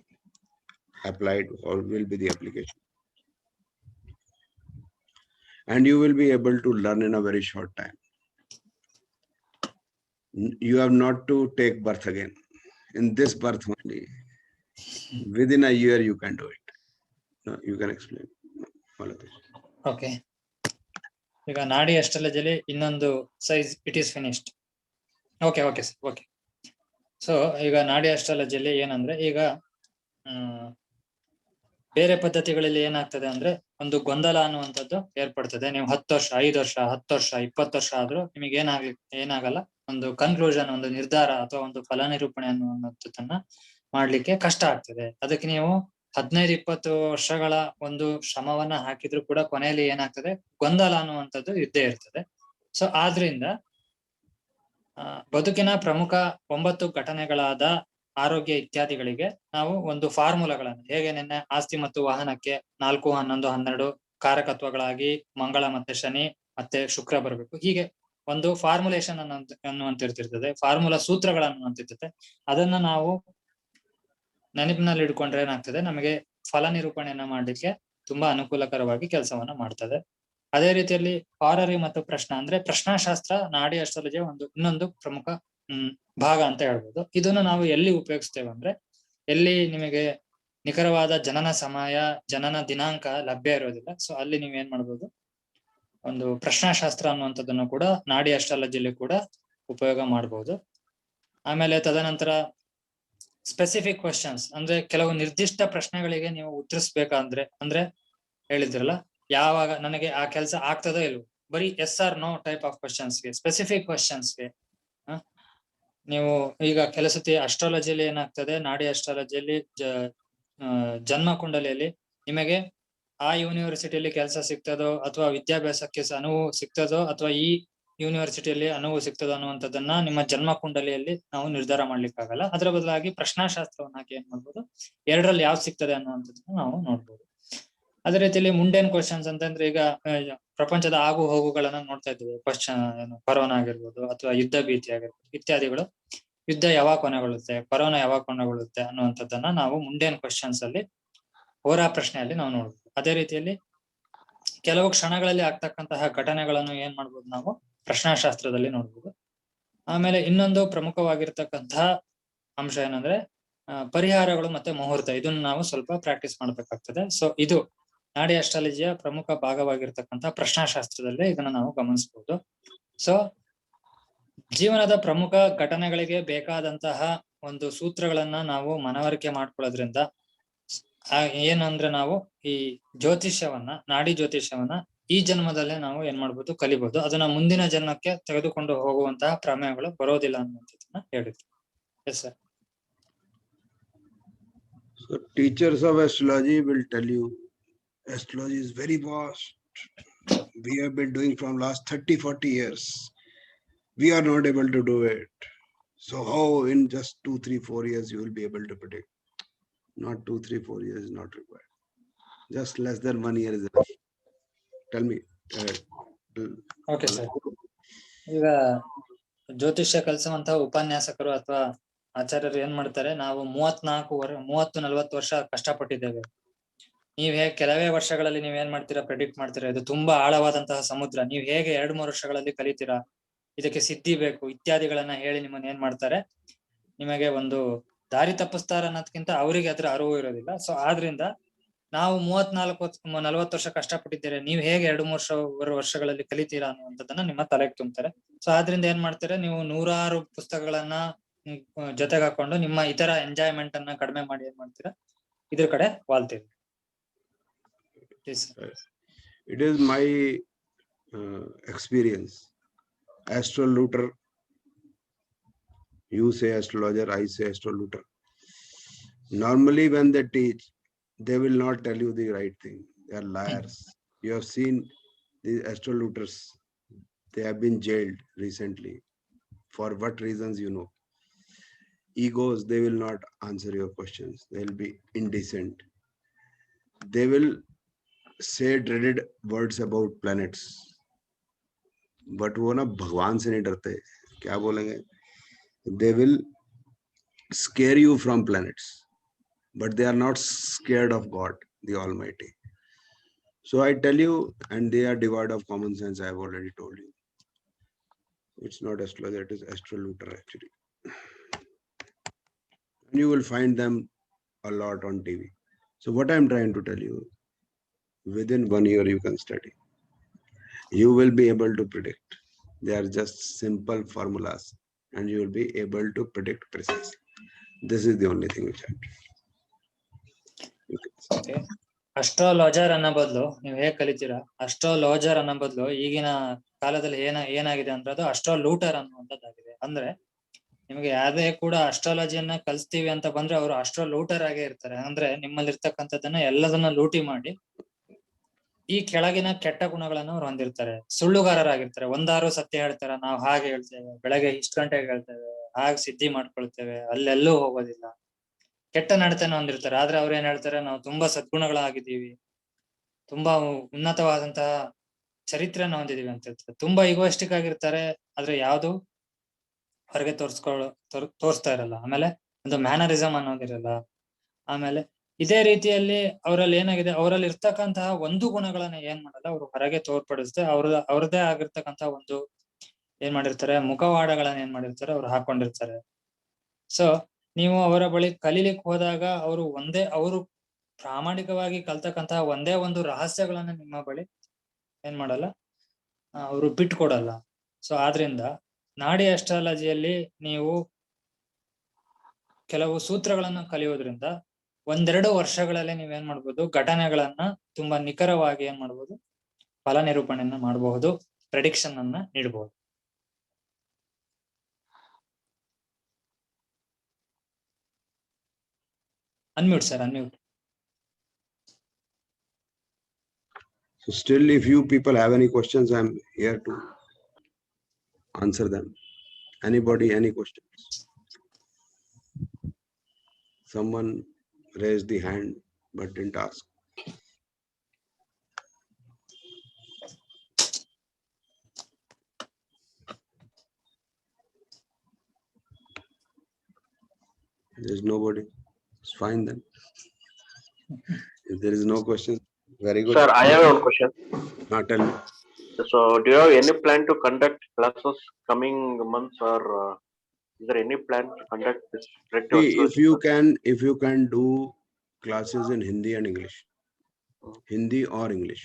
applied or will be the application. And you will be able to learn in a very short time. You have not to take birth again. In this birth only, within a year you can do it. No, you can explain. Okay. ಈಗ ನಾಡಿ ಅಸ್ಟ್ರಾಲಜಿಯಲ್ಲಿ ಇನ್ನೊಂದು size it is finished. Okay sir, okay. So ಈಗ ನಾಡಿ ಅಸ್ಟ್ರಾಲಜಿಯಲ್ಲಿ ಏನಂದ್ರೆ, ಈಗ ಬೇರೆ ಪದ್ಧತಿಗಳಲ್ಲಿ ಏನಾಗ್ತದೆ ಅಂದ್ರೆ ಒಂದು ಗೊಂದಲ ಅನ್ನುವಂಥದ್ದು ಏರ್ಪಡ್ತದೆ. ನೀವು 10 ವರ್ಷ, 5 ವರ್ಷ, 10 ವರ್ಷ, 20 ವರ್ಷ ಆದ್ರೂ ನಿಮಗೆ ಏನಾಗಲ್ಲ, ಒಂದು ಕನ್ಕ್ಲೂಷನ್, ಒಂದು ನಿರ್ಧಾರ ಅಥವಾ ಒಂದು ಫಲ ನಿರೂಪಣೆ ಅನ್ನುವಂಥದ್ದನ್ನ ಮಾಡ್ಲಿಕ್ಕೆ ಕಷ್ಟ ಆಗ್ತದೆ. ಅದಕ್ಕೆ ನೀವು 15-20 ವರ್ಷಗಳ ಒಂದು ಶ್ರಮವನ್ನ ಹಾಕಿದ್ರು ಕೂಡ ಕೊನೆಯಲ್ಲಿ ಏನಾಗ್ತದೆ, ಗೊಂದಲ ಅನ್ನುವಂಥದ್ದು ಇದ್ದೇ ಇರ್ತದೆ. ಸೊ ಆದ್ರಿಂದ ಬದುಕಿನ ಪ್ರಮುಖ 9 ಘಟನೆಗಳಾದ ಆರೋಗ್ಯ ಇತ್ಯಾದಿಗಳಿಗೆ ನಾವು ಒಂದು ಫಾರ್ಮುಲಾಗಳನ್ನು, ಹೇಗೆ ನಿನ್ನೆ ಆಸ್ತಿ ಮತ್ತು ವಾಹನಕ್ಕೆ 4, 11, 12 ಕಾರಕತ್ವಗಳಾಗಿ ಮಂಗಳ ಮತ್ತೆ ಶನಿ ಮತ್ತೆ ಶುಕ್ರ ಬರಬೇಕು, ಹೀಗೆ ಒಂದು ಫಾರ್ಮುಲೇಷನ್ ಅನ್ನುವಂತಿರ್ತದೆ, ಫಾರ್ಮುಲಾ ಸೂತ್ರಗಳನ್ನುವಂತಿರ್ತದೆ. ಅದನ್ನ ನಾವು ನೆನಪಿನಲ್ಲಿ ಇಟ್ಕೊಂಡ್ರೆ ಏನಾಗ್ತದೆ, ನಮಗೆ ಫಲ ನಿರೂಪಣೆಯನ್ನ ಮಾಡ್ಲಿಕ್ಕೆ ತುಂಬಾ ಅನುಕೂಲಕರವಾಗಿ ಕೆಲಸವನ್ನ ಮಾಡ್ತದೆ. ಅದೇ ರೀತಿಯಲ್ಲಿ ಹಾರರಿ ಮತ್ತು ಪ್ರಶ್ನ ಅಂದ್ರೆ ಪ್ರಶ್ನಾಶಾಸ್ತ್ರ ನಾಡಿ ಅಸ್ಟ್ರಾಲಜಿಯ ಇನ್ನೊಂದು ಪ್ರಮುಖ ಭಾಗ ಅಂತ ಹೇಳ್ಬೋದು. ಇದನ್ನು ನಾವು ಎಲ್ಲಿ ಉಪಯೋಗಿಸ್ತೇವೆ ಅಂದ್ರೆ, ಎಲ್ಲಿ ನಿಮಗೆ ನಿಖರವಾದ ಜನನ ಸಮಯ, ಜನನ ದಿನಾಂಕ ಲಭ್ಯ ಇರೋದಿಲ್ಲ, ಸೊ ಅಲ್ಲಿ ನೀವೇನ್ ಮಾಡ್ಬೋದು, ಒಂದು ಪ್ರಶ್ನಾಶಾಸ್ತ್ರ ಅನ್ನುವಂಥದ್ದನ್ನು ಕೂಡ ನಾಡಿ ಅಸ್ಟ್ರಾಲಜಿಯಲ್ಲಿ ಕೂಡ ಉಪಯೋಗ ಮಾಡಬಹುದು. ಆಮೇಲೆ ತದನಂತರ ಸ್ಪೆಸಿಫಿಕ್ ಕ್ವಶನ್ಸ್ ಅಂದ್ರೆ ಕೆಲವು ನಿರ್ದಿಷ್ಟ ಪ್ರಶ್ನೆಗಳಿಗೆ ನೀವು ಉತ್ತರಿಸ್ಬೇಕಂದ್ರೆ, ಅಂದ್ರೆ ಹೇಳಿದ್ರಲ್ಲ ಯಾವಾಗ ನನಗೆ ಆ ಕೆಲಸ ಆಗ್ತದೋ ಇಲ್ವೋ, ಬರೀ yes or no type of ಕ್ವಶನ್ಸ್ಗೆ, ಸ್ಪೆಸಿಫಿಕ್ ಕ್ವಶನ್ಸ್ಗೆ ನೀವು ಈಗ ಕೆಲಸತಿ ಅಸ್ಟ್ರಾಲಜಿಯಲ್ಲಿ ಏನಾಗ್ತದೆ, ನಾಡಿ ಅಸ್ಟ್ರಾಲಜಿಯಲ್ಲಿ ಜನ್ಮ ಕುಂಡಲಿಯಲ್ಲಿ ನಿಮಗೆ ಆ ಯೂನಿವರ್ಸಿಟಿಯಲ್ಲಿ ಕೆಲಸ ಸಿಗ್ತದೋ ಅಥವಾ ವಿದ್ಯಾಭ್ಯಾಸಕ್ಕೆ ಅನುವು ಸಿಗ್ತದೋ ಅಥವಾ ಈ ಯೂನಿವರ್ಸಿಟಿಯಲ್ಲಿ ಅನುವು ಸಿಗ್ತದೋ ಅನ್ನುವಂಥದ್ದನ್ನ ನಿಮ್ಮ ಜನ್ಮ ಕುಂಡಲಿಯಲ್ಲಿ ನಾವು ನಿರ್ಧಾರ ಮಾಡ್ಲಿಕ್ಕಾಗಲ್ಲ. ಅದರ ಬದಲಾಗಿ ಪ್ರಶ್ನಾಶಾಸ್ತ್ರವನ್ನ ಹಾಕಿ ಏನ್ ಮಾಡ್ಬೋದು, ಎರಡರಲ್ಲಿ ಯಾವ್ದು ಸಿಗ್ತದೆ ಅನ್ನುವಂಥದ್ದನ್ನ ನಾವು ನೋಡ್ಬೋದು. ಅದೇ ರೀತಿಯಲ್ಲಿ ಮುಂಡೇನ್ ಕ್ವಶನ್ಸ್ ಅಂತಂದ್ರೆ ಈಗ ಪ್ರಪಂಚದ ಆಗು ಹೋಗುಗಳನ್ನ ನೋಡ್ತಾ ಇದ್ದೇವೆ. ಕೊರೋನಾ ಆಗಿರ್ಬೋದು ಅಥವಾ ಯುದ್ಧ ಭೀತಿ ಆಗಿರ್ಬೋದು ಇತ್ಯಾದಿಗಳು. ಯುದ್ಧ ಯಾವಾಗ ಕೊನೆಗೊಳ್ಳುತ್ತೆ, ಕೊರೋನಾ ಯಾವಾಗ ಕೊನೆಗೊಳ್ಳುತ್ತೆ ಅನ್ನುವಂಥದ್ದನ್ನ ನಾವು ಮುಂಡೇನ್ ಕ್ವಶನ್ಸ್ ಅಲ್ಲಿ ಹೋರಾ ಪ್ರಶ್ನೆಯಲ್ಲಿ ನಾವು ನೋಡ್ಬೋದು. ಅದೇ ರೀತಿಯಲ್ಲಿ ಕೆಲವು ಕ್ಷಣಗಳಲ್ಲಿ ಆಗ್ತಕ್ಕಂತಹ ಘಟನೆಗಳನ್ನು ಏನ್ ಮಾಡ್ಬೋದು, ನಾವು ಪ್ರಶ್ನಾಶಾಸ್ತ್ರದಲ್ಲಿ ನೋಡ್ಬೋದು. ಆಮೇಲೆ ಇನ್ನೊಂದು ಪ್ರಮುಖವಾಗಿರ್ತಕ್ಕಂತಹ ಅಂಶ ಏನಂದ್ರೆ ಪರಿಹಾರಗಳು ಮತ್ತೆ ಮುಹೂರ್ತ. ಇದನ್ನ ನಾವು ಸ್ವಲ್ಪ ಪ್ರಾಕ್ಟೀಸ್ ಮಾಡ್ಬೇಕಾಗ್ತದೆ. ಸೊ ಇದು ನಾಡಿ ಅಸ್ಟ್ರಾಲಜಿಯ ಪ್ರಮುಖ ಭಾಗವಾಗಿರ್ತಕ್ಕಂತಹ ಪ್ರಶ್ನಾಶಾಸ್ತ್ರದಲ್ಲೇ ಇದನ್ನ ನಾವು ಗಮನಿಸಬಹುದು. ಸೊ ಜೀವನದ ಪ್ರಮುಖ ಘಟನೆಗಳಿಗೆ ಬೇಕಾದಂತಹ ಒಂದು ಸೂತ್ರಗಳನ್ನ ನಾವು ಮನವರಿಕೆ ಮಾಡ್ಕೊಳ್ಳೋದ್ರಿಂದ ಏನಂದ್ರೆ ನಾವು ಈ ಜ್ಯೋತಿಷ್ಯವನ್ನ, ನಾಡಿ ಜ್ಯೋತಿಷ್ಯವನ್ನ ಈ ಜನ್ಮದಲ್ಲೇ ನಾವು ಏನ್ ಮಾಡ್ಬೋದು, ಕಲಿಬಹುದು. ಅದನ್ನ ಮುಂದಿನ ಜನ್ಮಕ್ಕೆ ತೆಗೆದುಕೊಂಡು ಹೋಗುವಂತಹ ಪ್ರಮೇಯಗಳು ಬರೋದಿಲ್ಲ ಅನ್ನುವಂಥದ್ದನ್ನ ಹೇಳಿದ್ರು. Yes sir. So teachers of astrology will tell you astrology is very vast. We have been doing from last 30-40 years. We are not able to do it. So how in just 2-3-4 years you will be able to predict? Not 2-3-4 years is not required. Just less than 1 year is enough. Tell me. Okay, sir. ಈಗ ಜ್ಯೋತಿಷ್ಯ ಕಲಿಸುವಂತಹ ಉಪನ್ಯಾಸಕರು ಅಥವಾ ಆಚಾರ್ಯರು ಏನ್ ಮಾಡ್ತಾರೆ, ನಾವು 30-40 ವರ್ಷ ಕಷ್ಟಪಟ್ಟಿದ್ದೇವೆ. ನೀವ್ ಹೇಗೆ ಕೆಲವೇ ವರ್ಷಗಳಲ್ಲಿ ನೀವ್ ಏನ್ ಮಾಡ್ತೀರಾ, ಪ್ರೆಡಿಕ್ಟ್ ಮಾಡ್ತೀರಾ. ಇದು ತುಂಬಾ ಆಳವಾದಂತಹ ಸಮುದ್ರ. ನೀವ್ ಹೇಗೆ 2-3 ವರ್ಷಗಳಲ್ಲಿ ಕಲಿತೀರಾ, ಇದಕ್ಕೆ ಸಿದ್ಧಿ ಬೇಕು ಇತ್ಯಾದಿಗಳನ್ನ ಹೇಳಿ ನಿಮ್ಮನ್ನ ಏನ್ ಮಾಡ್ತಾರೆ, ನಿಮಗೆ ಒಂದು ದಾರಿ ತಪ್ಪಿಸ್ತಾರ ಅನ್ನೋದಕ್ಕಿಂತ ಅವರಿಗೆ ಅದ್ರ ಅರಿವು ಇರೋದಿಲ್ಲ. ಸೊ ಆದ್ರಿಂದ ನಾವು 34-40 ವರ್ಷ ಕಷ್ಟಪಟ್ಟಿದ್ದೇವೆ, ನೀವ್ ಹೇಗೆ 2-3 ವರ್ಷಗಳಲ್ಲಿ ಕಲಿತೀರಾ ಅನ್ನುವಂಥದ್ದನ್ನ ನಿಮ್ಮ ತಲೆಗೆ ತುಂಬ್ತಾರೆ. ಸೊ ಆದ್ರಿಂದ ಏನ್ ಮಾಡ್ತಾರೆ, ನೀವು 100 ಪುಸ್ತಕಗಳನ್ನ ಜೊತೆಗೆ ಹಾಕೊಂಡು ನಿಮ್ಮ ಇತರ ಎಂಜಾಯ್ಮೆಂಟ್ ಅನ್ನ ಕಡಿಮೆ ಮಾಡಿ ಏನ್ ಮಾಡ್ತೀರಾ, ಇದ್ರ ಕಡೆ ವಾಲ್ತೀರಿ. It is my experience. Astrologer, you say astrologer, I say astrologer. Normally when they teach, they will not tell you the right thing. They are liars. You have seen these astrologers, they have been jailed recently. For what reasons, you know? Egos, they will not answer your questions. They will be indecent. They will say dreaded words about planets. But वो ना भगवान से नहीं डरते. क्या बोलेंगे? They will scare you from planets. But they are not scared of God, the Almighty. So I tell you, and they are devoid of common sense, I have already told you. It's not astrologer, it is astrologer actually. And you will find them a lot on TV. So what I'm trying to tell you, within 1 year you can study. You will be able to predict. They are just simple formulas and you will be able to predict precisely. This is the only thing which I have. Okay. Astrologer ಅನ್ನೋ ಬದಲು ನೀವ್ ಹೇಗ್ ಕಲಿತೀರಾ, astrologer ಅನ್ನೋ ಬದಲು ಈಗಿನ ಕಾಲದಲ್ಲಿ ಏನಾಗಿದೆ ಅಂದ್ರೆ ಅದು ಅಸ್ಟ್ರಾಲೂಟರ್ ಅನ್ನುವಂಥದ್ದಾಗಿದೆ. ಅಂದ್ರೆ ನಿಮಗೆ ಯಾವ್ದೇ ಕೂಡ ಅಸ್ಟ್ರಾಲಜಿಯನ್ನ ಕಲಿಸ್ತೀವಿ ಅಂತ ಬಂದ್ರೆ ಅವರು ಅಸ್ಟ್ರಾಲೂಟರ್ ಆಗೇ ಇರ್ತಾರೆ. ಅಂದ್ರೆ ನಿಮ್ಮಲ್ಲಿ ಇರ್ತಕ್ಕಂಥದ್ದನ್ನ ಎಲ್ಲದನ್ನ ಲೂಟಿ ಮಾಡಿ ಈ ಕೆಳಗಿನ ಕೆಟ್ಟ ಗುಣಗಳನ್ನ ಅವ್ರು ಹೊಂದಿರ್ತಾರೆ. ಸುಳ್ಳುಗಾರರಾಗಿರ್ತಾರೆ. ಒಂದಾರು ಸತ್ಯ ಹೇಳ್ತಾರ, ನಾವು ಹಾಗೆ ಹೇಳ್ತೇವೆ, ಬೆಳಗ್ಗೆ ಇಷ್ಟು ಗಂಟೆಗೆ ಹೇಳ್ತೇವೆ, ಹಾಗೆ ಸಿದ್ಧಿ ಮಾಡ್ಕೊಳ್ತೇವೆ, ಅಲ್ಲೆಲ್ಲೂ ಹೋಗೋದಿಲ್ಲ. ಕೆಟ್ಟ ನಡತೆನ ಹೊಂದಿರ್ತಾರೆ. ಆದ್ರೆ ಅವ್ರು ಏನ್ ಹೇಳ್ತಾರೆ, ನಾವು ತುಂಬಾ ಸದ್ಗುಣಗಳಾಗಿದ್ದೀವಿ, ತುಂಬಾ ಉನ್ನತವಾದಂತಹ ಚರಿತ್ರೆನ ಹೊಂದಿದೀವಿ ಅಂತ ಹೇಳ್ತಾರೆ. ತುಂಬಾ ಈಗೋಯಿಸ್ಟಿಕ್ ಆಗಿರ್ತಾರೆ. ಆದ್ರೆ ಯಾವ್ದು ಹೊರಗೆ ತೋರಿಸ್ತಾ ಇರಲ್ಲ. ಆಮೇಲೆ ಒಂದು ಮ್ಯಾನರಿಸಮ್ ಅನ್ನೋದಿರಲ್ಲ. ಆಮೇಲೆ ಇದೇ ರೀತಿಯಲ್ಲಿ ಅವರಲ್ಲಿ ಏನಾಗಿದೆ, ಅವರಲ್ಲಿ ಇರ್ತಕ್ಕಂತಹ ಒಂದು ಗುಣಗಳನ್ನ ಏನ್ ಮಾಡಲ್ಲ, ಅವ್ರು ಹೊರಗೆ ತೋರ್ಪಡಿಸದೆ ಅವ್ರದೇ ಆಗಿರ್ತಕ್ಕಂತಹ ಒಂದು ಏನ್ ಮಾಡಿರ್ತಾರೆ, ಮುಖವಾಡಗಳನ್ನ ಏನ್ ಮಾಡಿರ್ತಾರೆ, ಅವ್ರು ಹಾಕೊಂಡಿರ್ತಾರೆ. ಸೊ ನೀವು ಅವರ ಬಳಿ ಕಲೀಲಿಕ್ಕೆ ಹೋದಾಗ ಅವರು ಪ್ರಾಮಾಣಿಕವಾಗಿ ಕಲ್ತಕ್ಕಂತಹ ಒಂದೇ ಒಂದು ರಹಸ್ಯಗಳನ್ನ ನಿಮ್ಮ ಬಳಿ ಏನ್ ಮಾಡಲ್ಲ, ಅವರು ಬಿಟ್ಕೊಡಲ್ಲ. ಸೊ ಆದ್ರಿಂದ ನಾಡಿ ಅಸ್ಟ್ರಾಲಜಿಯಲ್ಲಿ ನೀವು ಕೆಲವು ಸೂತ್ರಗಳನ್ನು ಕಲಿಯೋದ್ರಿಂದ 1-2 ವರ್ಷಗಳಲ್ಲಿ ನೀವೇನ್ ಮಾಡ್ಬೋದು, ಘಟನೆಗಳನ್ನ ತುಂಬಾ ನಿಖರವಾಗಿ ಏನ್ ಮಾಡ್ಬೋದು, ಫಲ ನಿರೂಪಣೆಯನ್ನ ಮಾಡಬಹುದು, ಪ್ರೆಡಿಕ್ಷನ್ ಅನ್ನ ನೀಡಬಹುದು. Unmute sir, unmute. So still, if you people have any questions, I'm here to answer them. Anybody, any questions? Someone raised the hand but didn't ask. There's nobody. It's fine then. If there is no question, very good. Sir, I have one question. Tell me. So, do you have any plan to conduct classes coming months, or is there any plan to conduct this? See, if you can do classes in Hindi and English, Hindi or English,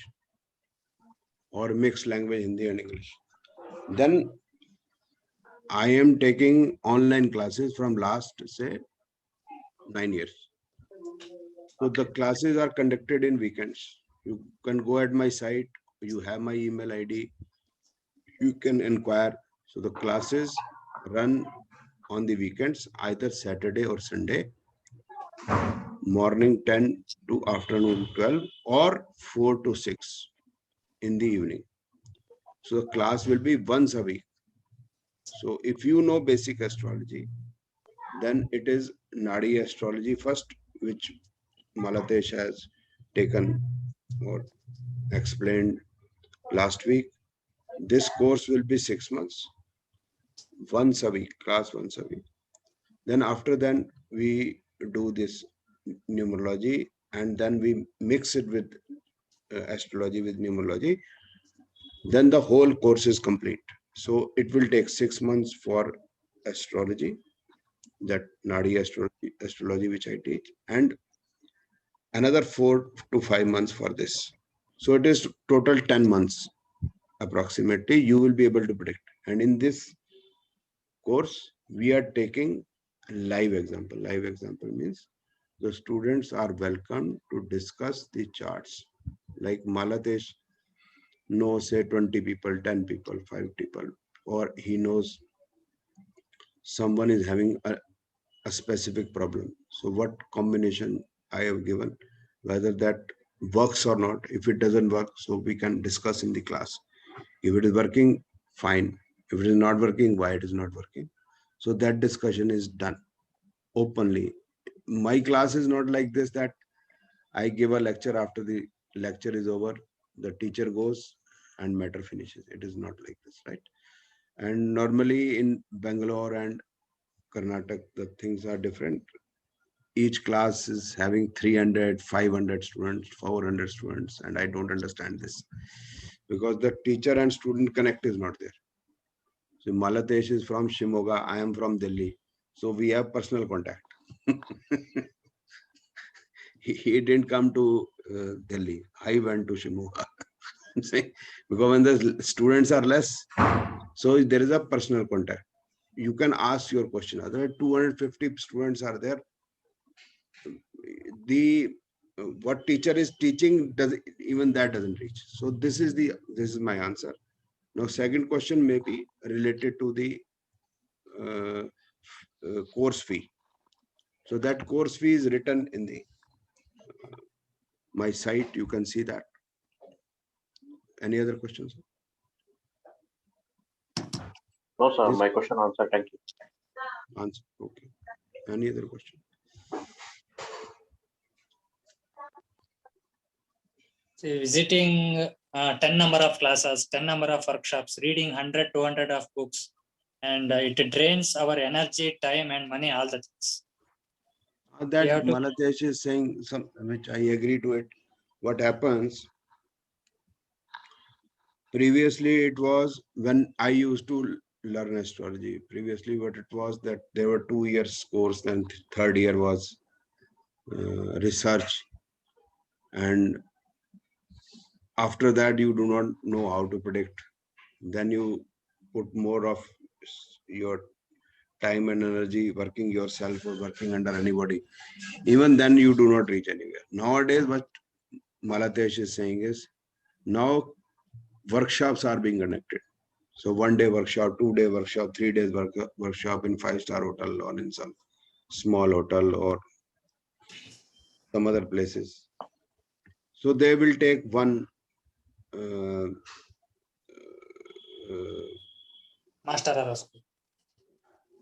or mixed language Hindi and English, then I am taking online classes from last, say, 9 years. So the classes are conducted in weekends. You can go at my site. You have my email ID. You can inquire. So the classes run on the weekends, either Saturday or Sunday, morning 10 to afternoon 12, or 4 to 6 in the evening. So the class will be once a week. So if you know basic astrology, then it is Nadi astrology first, which Malatesh has taken or explained last week. This course will be 6 months, once a week, class once a week. Then after then we do this numerology, and then we mix it with astrology with numerology. Then the whole course is complete. So it will take 6 months for astrology, that Nadi astrology which I teach, and another 4 to 5 months for this. So it is total 10 months approximately you will be able to predict. And in this course, we are taking live example. Live example means the students are welcome to discuss the charts. Like Malatesh knows, say, 20 people, 10 people, 5 people, or he knows someone is having a specific problem. So what combination I have given, whether that works or not. If it doesn't work, so we can discuss in the class. If it is working, fine. If it is not working, why it is not working. So that discussion is done openly. My class is not like this, that I give a lecture, after the lecture is over, the teacher goes and matter finishes. It is not like this, right? And normally in Bangalore and Karnataka, the things are different. Each class is having 300, 500 students, 400 students, and I don't understand this, because the teacher and student connect is not there. So Malatesh is from Shimoga, I am from Delhi, so we have personal contact. he didn't come to Delhi, I went to Shimoga. Because when the students are less, so there is a personal contact. You can ask your question. Otherwise 250 students are there. What teacher is teaching, even that doesn't reach. So this is my answer. Now second question may be related to the course fee. So that course fee is written in the my site. You can see that. Any other questions? No, sir. My question answered. Thank you. Answer. Okay. Any other question? Visiting 10 number of classes, 10 number of workshops, reading 100, 200 of books, and it drains our energy, time, and money, all the things. That Malatesh is saying, some which I agree to it. What happens? Previously, it was when I used to learn astrology. Previously, what it was, that there were 2 years course, then third year was research, and after that you do not know how to predict. then you put more of your time and energy working yourself or working under anybody. Even then you do not reach anywhere. Nowadays, what Malatesh is saying is, now workshops are being conducted. So 1 day workshop, 2 day workshop, 3 days workshop in 5-star hotel or in some small hotel or some other places. So they will take one Master horoscope.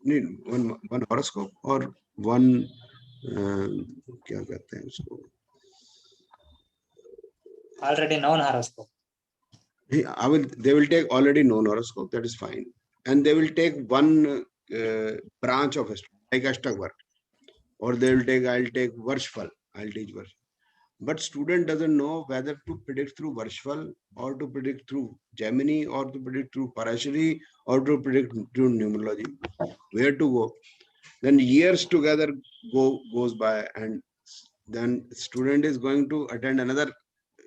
one horoscope or one क्या कहते हैं उसको, Already known horoscope. they will take already known horoscope, that is fine, and they will take one branch of astrology like Ashtakvar, or they will take, I'll take Varshfal, I'll teach Varshfal. But student doesn't know whether to predict through Varshfal or to predict through Gemini or to predict through Parashari or to predict through numerology. Where to go? Then years together goes by, and then student is going to attend another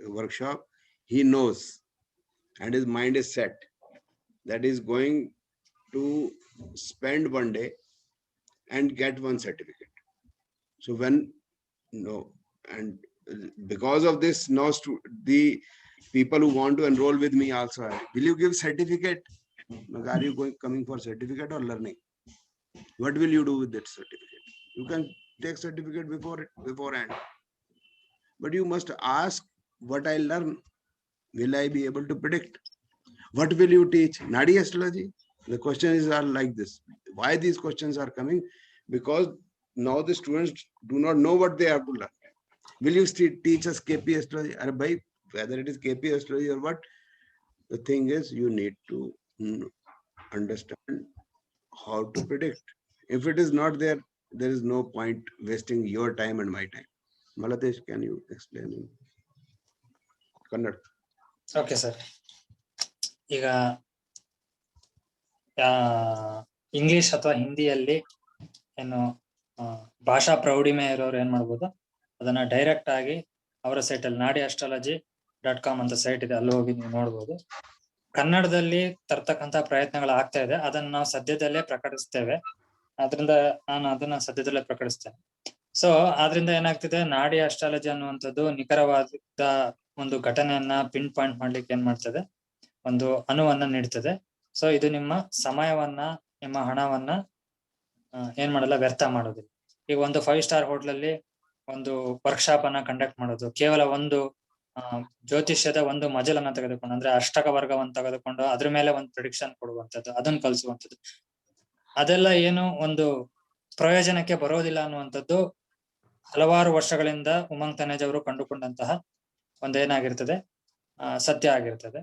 workshop. He knows and his mind is set that is going to spend 1 day and get one certificate. So when and because of this, now the people who want to enroll with me also, will you give certificate? Are you coming for certificate or learning? What will you do with that certificate? You can take certificate beforehand, but you must ask, what I learn, will I be able to predict? What will you teach? Nadi astrology? The questions are like this. Why these questions are coming? Because now the students do not know what they have to learn. Will you teach us KP astrology? Whether it is KP astrology or what, the thing is you need to understand how to predict. If it is not there, there is no point wasting your time and my time. Malatesh, can you explain in Kannada? Okay, sir. ಈಗ English ಅಥವಾ ಹಿಂದಿಯಲ್ಲಿ ಏನು ಭಾಷಾ ಪ್ರೌಢಿಮೆ ಇರೋರು ಏನ್ ಮಾಡ್ಬೋದು, ಅದನ್ನ direct ಆಗಿ ಅವರ ಸೈಟ್ ಅಲ್ಲಿ nadiastrology.com ಅಂತ ಸೈಟ್ ಇದೆ, ಅಲ್ಲಿ ಹೋಗಿ ನೀವು ನೋಡ್ಬೋದು. ಕನ್ನಡದಲ್ಲಿ ತರ್ತಕ್ಕಂತ ಪ್ರಯತ್ನಗಳು ಆಗ್ತಾ ಇದೆ, ಅದನ್ನ ನಾವು ಸದ್ಯದಲ್ಲೇ ಪ್ರಕಟಿಸ್ತೇವೆ. ಆದ್ರಿಂದ ನಾನು ಅದನ್ನ ಸದ್ಯದಲ್ಲೇ ಪ್ರಕಟಿಸ್ತೇನೆ. ಸೊ ಆದ್ರಿಂದ ಏನಾಗ್ತಿದೆ, ನಾಡಿ ಅಸ್ಟ್ರಾಲಜಿ ಅನ್ನುವಂಥದ್ದು ನಿಖರವಾದ ಒಂದು ಘಟನೆಯನ್ನ ಪಿನ್ ಪಾಯಿಂಟ್ ಮಾಡ್ಲಿಕ್ಕೆ ಏನ್ ಮಾಡ್ತದೆ, ಒಂದು ಅನುವನ್ನ ನೀಡ್ತದೆ. ಸೊ ಇದು ನಿಮ್ಮ ಸಮಯವನ್ನ, ನಿಮ್ಮ ಹಣವನ್ನ ಏನ್ ಮಾಡಲ್ಲ, ವ್ಯರ್ಥ ಮಾಡೋದಿಲ್ಲ. ಈಗ ಒಂದು 5-ಸ್ಟಾರ್ ಹೋಟ್ಲಲ್ಲಿ ಒಂದು ವರ್ಕ್ಶಾಪ್ ಅನ್ನ ಕಂಡಕ್ಟ್ ಮಾಡೋದು, ಕೇವಲ ಒಂದು ಜ್ಯೋತಿಷ್ಯದ ಒಂದು ಮಜಲನ್ನ ತೆಗೆದುಕೊಂಡು, ಅಂದ್ರೆ ಅಷ್ಟಕ ವರ್ಗವನ್ನು ತೆಗೆದುಕೊಂಡು ಅದ್ರ ಮೇಲೆ ಒಂದು ಪ್ರಿಡಿಕ್ಷನ್ ಕೊಡುವಂಥದ್ದು, ಅದನ್ನ ಕಲಿಸುವಂಥದ್ದು, ಅದೆಲ್ಲ ಏನು ಒಂದು ಪ್ರಯೋಜನಕ್ಕೆ ಬರೋದಿಲ್ಲ ಅನ್ನುವಂಥದ್ದು ಹಲವಾರು ವರ್ಷಗಳಿಂದ ಉಮಂಗ್ ತನೇಜ್ ಅವರು ಕಂಡುಕೊಂಡಂತಹ ಒಂದೇನಾಗಿರ್ತದೆ, ಸತ್ಯ ಆಗಿರ್ತದೆ.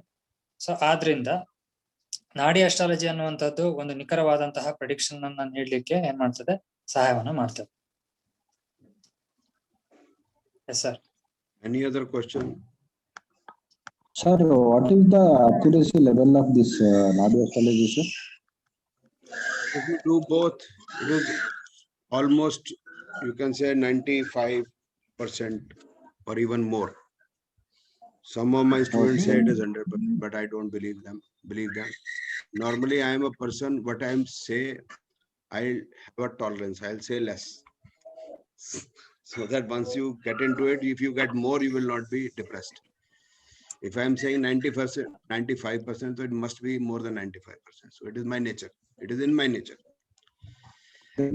ಸೊ ಆದ್ರಿಂದ ನಾಡಿ ಅಸ್ಟ್ರಾಲಜಿ ಅನ್ನುವಂಥದ್ದು ಒಂದು ನಿಖರವಾದಂತಹ ಪ್ರಿಡಿಕ್ಷನ್ ಅನ್ನ ನೀಡ್ಲಿಕ್ಕೆ ಏನ್ ಮಾಡ್ತದೆ, ಸಹಾಯವನ್ನ ಮಾಡ್ತದೆ. Yes sir. Any other question? Sir, what is the accuracy level of this Nadi astrology, sir? If you do both, it is almost, you can say 95% or even more. Some of my students say it is 100%, but I don't believe them. Normally, I am a person, what I say, I have a tolerance. I'll say less. So that once you get into it, if you get more, you will not be depressed. If I am saying 90%, 95%, so it must be more than 95%. So it is my nature. It is in my nature.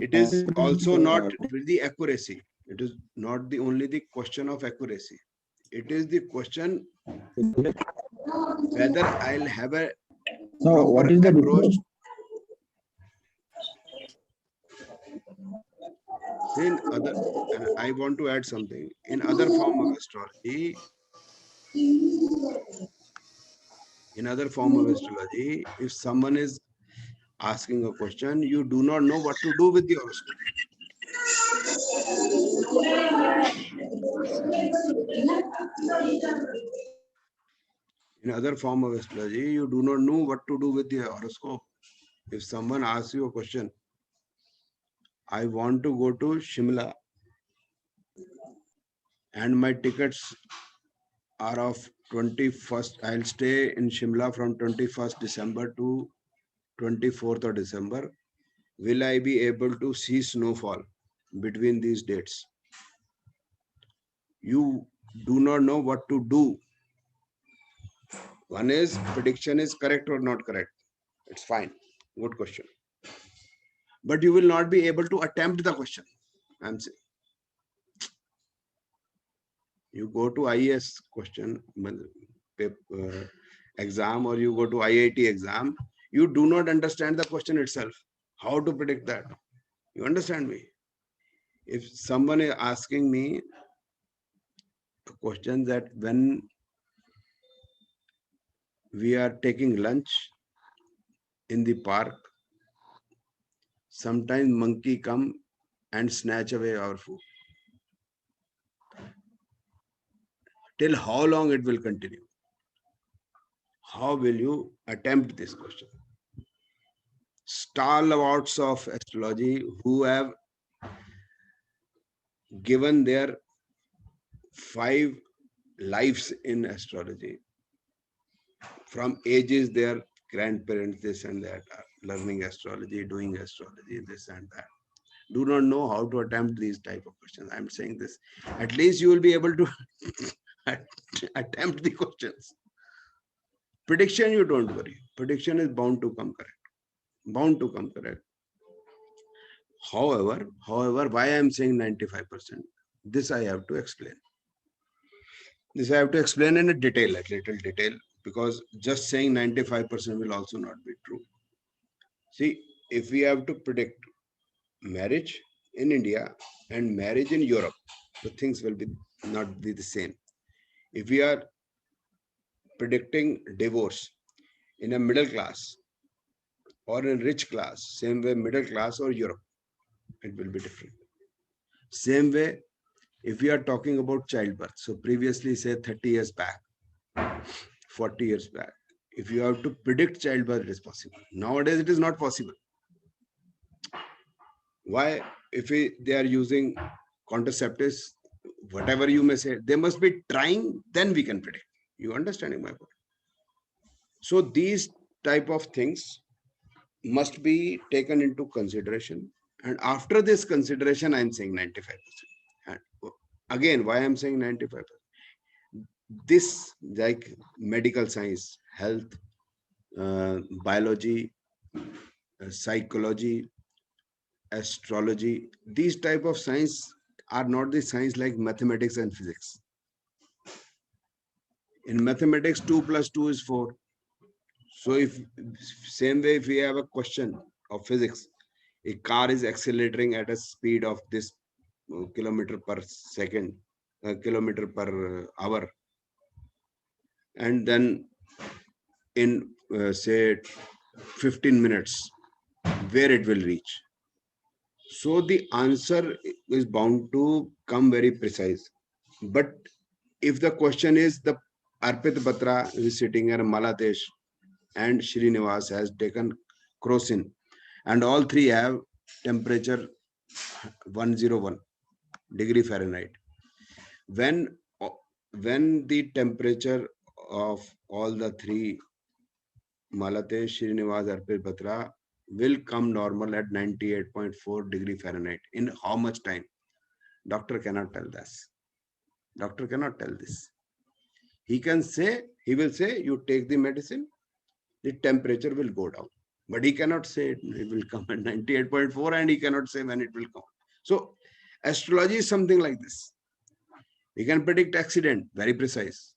It is also not with the accuracy. It is not the only the question of accuracy. It is the question whether I'll have a So what is the approach. In other, and I want to add something. In other form of astrology, if someone is asking a question, you do not know what to do with the horoscope. In other form of astrology, you do not know what to do with the horoscope. If someone asks you a question, I want to go to Shimla and my tickets are of 21st, I'll stay in Shimla from 21st December to 24th of December. Will I be able to see snowfall between these dates? You do not know what to do. One is prediction is correct or not correct. It's fine. Good question. But you will not be able to attempt the question. I'm saying. You go to IAS question exam or you go to IIT exam, you do not understand the question itself. How to predict that? You understand me? If someone is asking me a question that when we are taking lunch in the park, sometimes monkey come and snatch away our food. Till how long it will continue? How will you attempt this question? Stalwarts of astrology who have given their 5 lives in astrology, from ages their grandparents, this and that, learning astrology, doing astrology, this and that, do not know how to attempt these type of questions. I'm saying this, at least you will be able to attempt the questions. Prediction, you don't worry. Prediction is bound to come correct. Bound to come correct. However, why I am saying 95%? This I have to explain. This I have to explain in a detail, like little detail, because just saying 95% will also not be true. See, if we have to predict marriage in India and marriage in Europe, the things will be not be the same. If we are predicting divorce in a middle class or in rich class, same way middle class or Europe, it will be different. Same way, if we are talking about childbirth, so previously say 30 years back, 40 years back, if you have to predict childbirth, it is possible. Nowadays, it is not possible. Why? If they are using contraceptives, whatever you may say, they must be trying, then we can predict. You understanding my point? So these type of things must be taken into consideration. And after this consideration, I'm saying 95%. And again, why I'm saying 95%? This, like medical science, health, biology, psychology, astrology, these type of science are not the science like mathematics and physics. In mathematics, 2 plus 2 is 4. So if same way, if we have a question of physics, a car is accelerating at a speed of this kilometer per second, kilometer per hour, and then in say 15 minutes, where it will reach. So the answer is bound to come very precise. But if the question is the Arpit Batra is sitting at Maladesh and Srinivas has taken Crocin, and all three have temperature 101 degree Fahrenheit. When the temperature of all the three, Maladesh, Srinivas, Arpit Batra, will come normal at 98.4 degree Fahrenheit. In how much time? Doctor cannot tell this. Doctor cannot tell this. He can say, he will say, you take the medicine, the temperature will go down. But he cannot say it will come at 98.4 and he cannot say when it will come. So astrology is something like this. We can predict accident, very precise.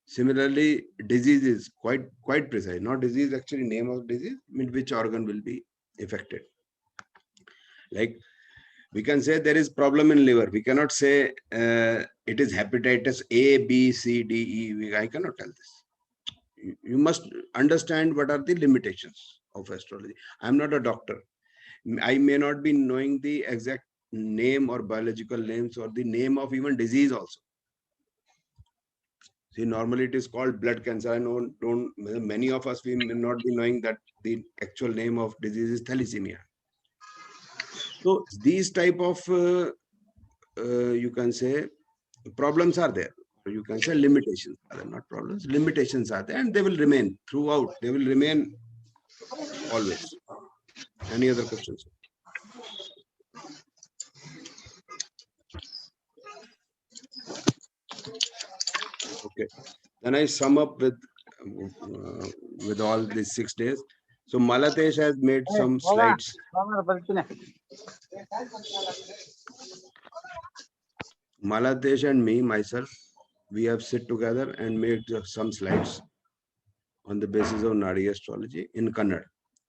Similarly, disease is quite precise. Not disease, actually name of disease, which organ will be affected. Like we can say there is problem in liver. We cannot say it is hepatitis A, B, C, D, E. I cannot tell this. You must understand what are the limitations of astrology. I am not a doctor. I may not be knowing the exact name or biological names or the name of even disease also. See, normally it is called blood cancer. I know many of us, we may not be knowing that the actual name of disease is thalassemia. So these type of, you can say, problems are there. So you can say limitations are there, not problems. Limitations are there, and they will remain throughout. They will remain always. Any other questions? Okay. Then I sum up with all these 6 days. So Malatesh has made some slides. Malatesh and me, myself, we have sit together and made some slides on the basis of Nadi astrology in Kannada.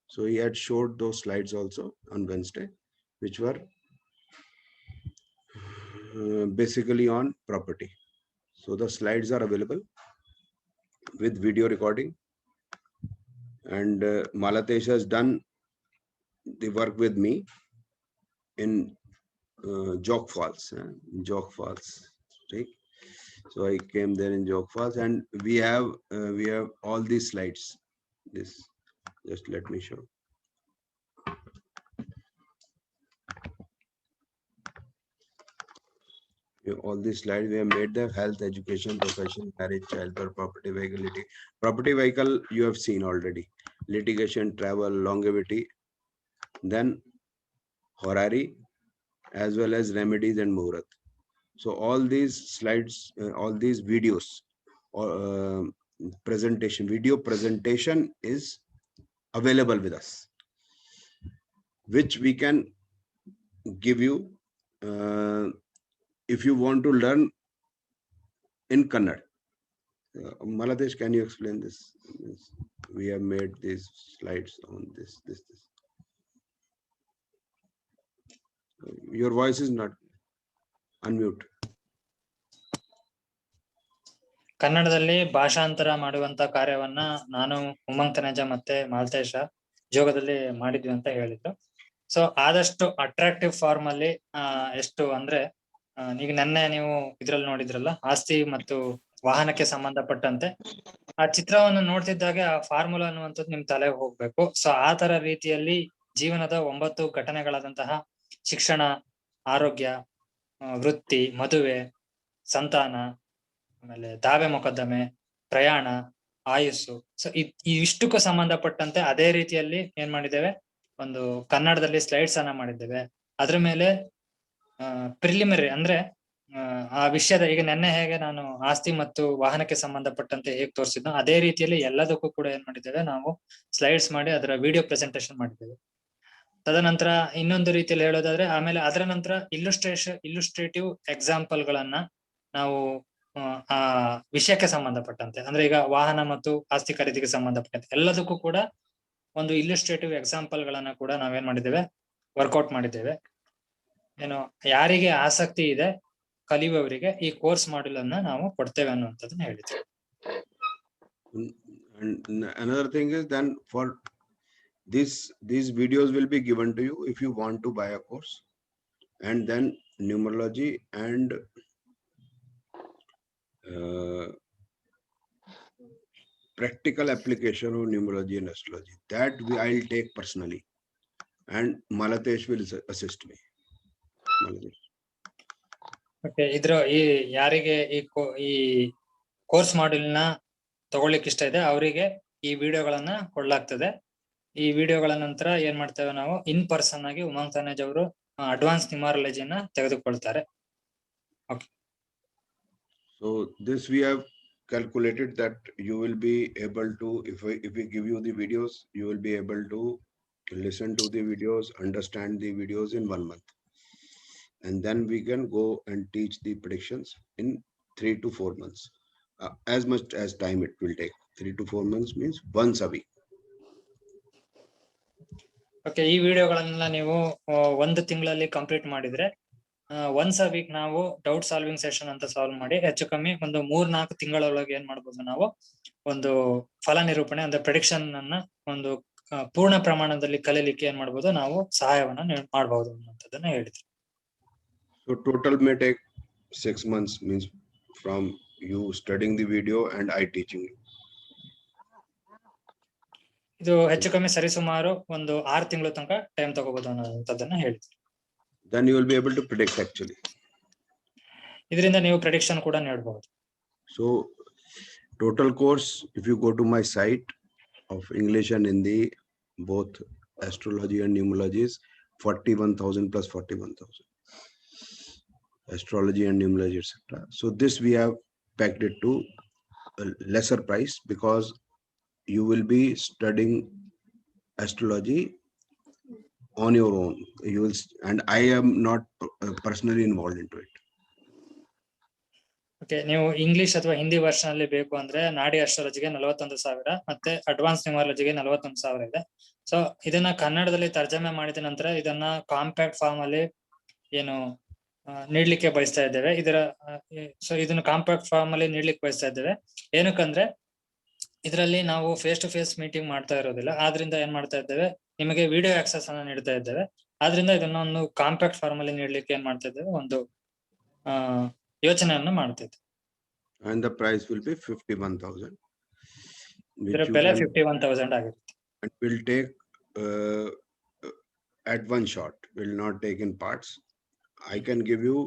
So he had showed those slides also on Wednesday, which were basically on property. So the slides are available with video recording, and Malatesh has done the work with me in Jog Falls, right? So I came there in Jog Falls, and we have all these slides. This, just let me show. All these slides we have made there: health, education, profession, marriage, childbirth, property, vehicle. Property, vehicle you have seen already. Litigation, travel, longevity, then horary, as well as remedies and muhurat. So all these slides, all these videos, or video presentation is available with us, which we can give you if you want to learn in Kannada. Malatesh, can you explain this? We have made these slides on this. Your voice is not unmute. ಕನ್ನಡದಲ್ಲಿ ಭಾಷಾಂತರ ಮಾಡುವಂತ ಕಾರ್ಯವನ್ನ ನಾನು ಉಮಂಗ್ ತನೇಜ ಮತ್ತೆ ಮಾಲ್ತೇಶ ಜೋಗದಲ್ಲಿ ಮಾಡಿದ್ವಿ ಅಂತ ಹೇಳಿದ್ರು. So ಆದಷ್ಟು ಅಟ್ರಾಕ್ಟಿವ್ ಫಾರ್ಮ್ ಅಲ್ಲಿ ಎಷ್ಟು ಅಂದ್ರೆ ಈಗ ನೆನ್ನೆ ನೀವು ಇದ್ರಲ್ಲಿ ನೋಡಿದ್ರಲ್ಲ, ಆಸ್ತಿ ಮತ್ತು ವಾಹನಕ್ಕೆ ಸಂಬಂಧಪಟ್ಟಂತೆ ಆ ಚಿತ್ರವನ್ನು ನೋಡ್ತಿದ್ದಾಗೆ ಆ ಫಾರ್ಮುಲಾ ಅನ್ನುವಂಥದ್ದು ನಿಮ್ ತಲೆಗೆ ಹೋಗ್ಬೇಕು. ಸೊ ಆ ತರ ರೀತಿಯಲ್ಲಿ ಜೀವನದ 9 ಘಟನೆಗಳಾದಂತಹ ಶಿಕ್ಷಣ, ಆರೋಗ್ಯ, ವೃತ್ತಿ, ಮದುವೆ, ಸಂತಾನ, ಆಮೇಲೆ ದಾವೆ ಮೊಕದ್ದಮೆ, ಪ್ರಯಾಣ, ಆಯುಸ್ಸು, ಸೊ ಇಷ್ಟಕ್ಕೂ ಸಂಬಂಧಪಟ್ಟಂತೆ ಅದೇ ರೀತಿಯಲ್ಲಿ ಏನ್ ಮಾಡಿದ್ದೇವೆ, ಒಂದು ಕನ್ನಡದಲ್ಲಿ ಸ್ಲೈಡ್ಸ್ ಅನ್ನ ಮಾಡಿದ್ದೇವೆ. ಅದ್ರ ಮೇಲೆ ಪ್ರಿಲಿಮಿನರಿ ಅಂದ್ರೆ ಆ ವಿಷಯದ, ಈಗ ನೆನ್ನೆ ಹೇಗೆ ನಾನು ಆಸ್ತಿ ಮತ್ತು ವಾಹನಕ್ಕೆ ಸಂಬಂಧಪಟ್ಟಂತೆ ಹೇಗೆ ತೋರಿಸಿದ್ನೋ ಅದೇ ರೀತಿಯಲ್ಲಿ ಎಲ್ಲದಕ್ಕೂ ಕೂಡ ಏನ್ ಮಾಡಿದ್ದೇವೆ, ನಾವು ಸ್ಲೈಡ್ಸ್ ಮಾಡಿ ಅದರ ವಿಡಿಯೋ ಪ್ರೆಸೆಂಟೇಶನ್ ಮಾಡಿದ್ದೇವೆ. ತದನಂತರ ಇನ್ನೊಂದು ರೀತಿಯಲ್ಲಿ ಹೇಳೋದಾದ್ರೆ, ಆಮೇಲೆ ಅದರ ನಂತರ ಇಲ್ಲುಸ್ಟ್ರೇಟಿವ್ ಎಕ್ಸಾಂಪಲ್ ಗಳನ್ನ ನಾವು ಆ ವಿಷಯಕ್ಕೆ ಸಂಬಂಧಪಟ್ಟಂತೆ, ಅಂದ್ರೆ ಈಗ ವಾಹನ ಮತ್ತು ಆಸ್ತಿ ಖರೀದಿಗೆ ಸಂಬಂಧಪಟ್ಟಂತೆ ಎಲ್ಲದಕ್ಕೂ ಕೂಡ ಒಂದು ಇಲ್ಲುಸ್ಟ್ರೇಟಿವ್ ಎಕ್ಸಾಂಪಲ್ ಗಳನ್ನ ಕೂಡ ನಾವೇನ್ ಮಾಡಿದ್ದೇವೆ, ವರ್ಕೌಟ್ ಮಾಡಿದ್ದೇವೆ. ಏನು ಯಾರಿಗೆ ಆಸಕ್ತಿ ಇದೆ ಕಲಿಯುವವರಿಗೆ ಈ ಕೋರ್ಸ್ ಮಾಡ್ಯೂಲ್ ಅನ್ನ ನಾವು ಕೊಡ್ತೇವೆ ಅನ್ನುವಂಥದ್ದನ್ನ ಹೇಳಿದ್ದೇವೆ. Another thing is, then for these videos will be given to you if you want to buy a course, and then numerology and practical application of numerology and astrology, that I'll take personally, and Malatesh will assist me. Malatesh. Okay, ಇದ್ರ ಈ ಯಾರಿಗೆ ಈ course module ನ ತಗೊಳ್ಳಿಕ್ಕೆ ಇಷ್ಟ ಇದೆ ಅವರಿಗೆ ಈ ವಿಡಿಯೋಗಳನ್ನ ಕೊಡ್ಲಾಗ್ತದೆ. ಈ ವಿಡಿಯೋಗಳ ನಂತರ ಏನ್ ಮಾಡ್ತೇವೆ, ನಾವು ಇನ್ ಪರ್ಸನ್ ಆಗಿ ಉಮಂಗ್ ತನೇಜ್ ಅವರು ಅಡ್ವಾನ್ಸ್ ನ್ಯೂಮರಾಲಜಿಯನ್ನ ತೆಗೆದುಕೊಳ್ತಾರೆ. Okay, so this we have calculated that you will be able to, if we give you the videos, you will be able to listen to the videos, understand the videos in 1 month, and then we can go and teach the predictions in 3 to 4 months. As much as time it will take. 3 to 4 months means once a week. Okay, ಈ ವಿಡಿಯೋಗಳನ್ನ ನೀವು 1 ತಿಂಗಳಲ್ಲಿ complete ಮಾಡಿದ್ರೆ once a week ನಾವು doubt solving session ಅಂತ solve ಮಾಡಿ ಹೆಚ್ಚು ಕಮ್ಮಿ ಒಂದು 3-4 ತಿಂಗಳೊಳಗೆ ಏನ್ ಮಾಡ್ಬೋದು, ನಾವು ಒಂದು ಫಲ ನಿರೂಪಣೆ ಅಂದ್ರೆ ಪ್ರೆಡಿಕ್ಷನ್ ಅನ್ನ ಒಂದು ಪೂರ್ಣ ಪ್ರಮಾಣದಲ್ಲಿ ಕಲಿಲಿಕ್ಕೆ ಏನ್ ಮಾಡ್ಬೋದು, ನಾವು ಸಹಾಯವನ್ನ ಮಾಡಬಹುದು ಅನ್ನುವಂಥದ್ದನ್ನ ಹೇಳಿದ್ರು. So total may take 6 months, means from you studying the video and I teaching you. ಇದು ಹೆಚ್ಚು ಕಮ್ಮಿ ಸರಿಸುಮಾರು ಒಂದು 6 ತಿಂಗಳ ತನಕ ಟೈಮ್ ತಗೋಬಹುದು ಅನ್ನೋದನ್ನ ಹೇಳಿದ್ರು. Then you will be able to predict actually. ಇದರಿಂದ ನೀವು ಪ್ರೆಡಿಕ್ಷನ್ ಕೂಡ ನೀಡಬಹುದು. So total course, if you go to my site of English and Hindi, both astrology and numerology is 41,000 plus 41,000. Astrology and numerology, etc. So this we have packed it to a lesser price because you will be studying astrology on your own. You will, and I am not personally involved into it. Okay, ನೀವು English ಅಥವಾ Hindi version ಅಲ್ಲಿ ಬೇಕು ಅಂದ್ರೆ ನಾಡಿ ಅಸ್ಟ್ರಾಲಜಿಗೆ 41,000 ಮತ್ತೆ advance ನ್ಯೂಮರಾಲಜಿಗೆ 41,000 ಇದೆ. So ಇದನ್ನ ಕನ್ನಡದಲ್ಲಿ ತರ್ಜಮೆ ಮಾಡಿದ ನಂತರ ಇದನ್ನ ಕಾಂಪ್ಯಾಕ್ಟ್ ಫಾರ್ಮ್ ಅಲ್ಲಿ ಏನು ನೀಡ್ಲಿಕ್ಕೆ ಬಯಸ್ತಾ ಇದ್ದೇವೆ. ಇದನ್ನ ಕಾಂಪ್ಯಾಕ್ಟ್ ಫಾರ್ಮ್ ಅಲ್ಲಿ ನೀಡ್ಲಿಕ್ಕೆ ಬಯಸ್ತಾ ಇದ್ದೇವೆ. ಏನಕ್ಕಂದ್ರೆ ಇದರಲ್ಲಿ ನಾವು ಫೇಸ್ ಟು ಫೇಸ್ ಮೀಟಿಂಗ್ ಮಾಡ್ತಾ ಇರೋದಿಲ್ಲ. ಆದ್ರಿಂದ ಏನ್ ಮಾಡ್ತಾ ಇದ್ದೇವೆ, ನಿಮಗೆ ವಿಡಿಯೋ ಆಕ್ಸೆಸ್ ಅನ್ನ ನೀಡ್ತಾ ಇದ್ದೇವೆ. ಆದ್ರಿಂದ ಇದನ್ನ ಒಂದು ಕಾಂಪ್ಯಾಕ್ಟ್ ಫಾರ್ಮ್ ಅಲ್ಲಿ ನೀಡ್ಲಿಕ್ಕೆ ಏನ್ ಮಾಡ್ತಾ ಇದ್ದೇವೆ, ಒಂದು ಯೋಚನೆಯನ್ನು ಮಾಡ್ತಿದ್ದೆ. And the price will be 51,000. ಇದರ ಬೆಲೆ 51,000 ಆಗಿರುತ್ತೆ. It will take at one shot, will not take in parts. I can give you,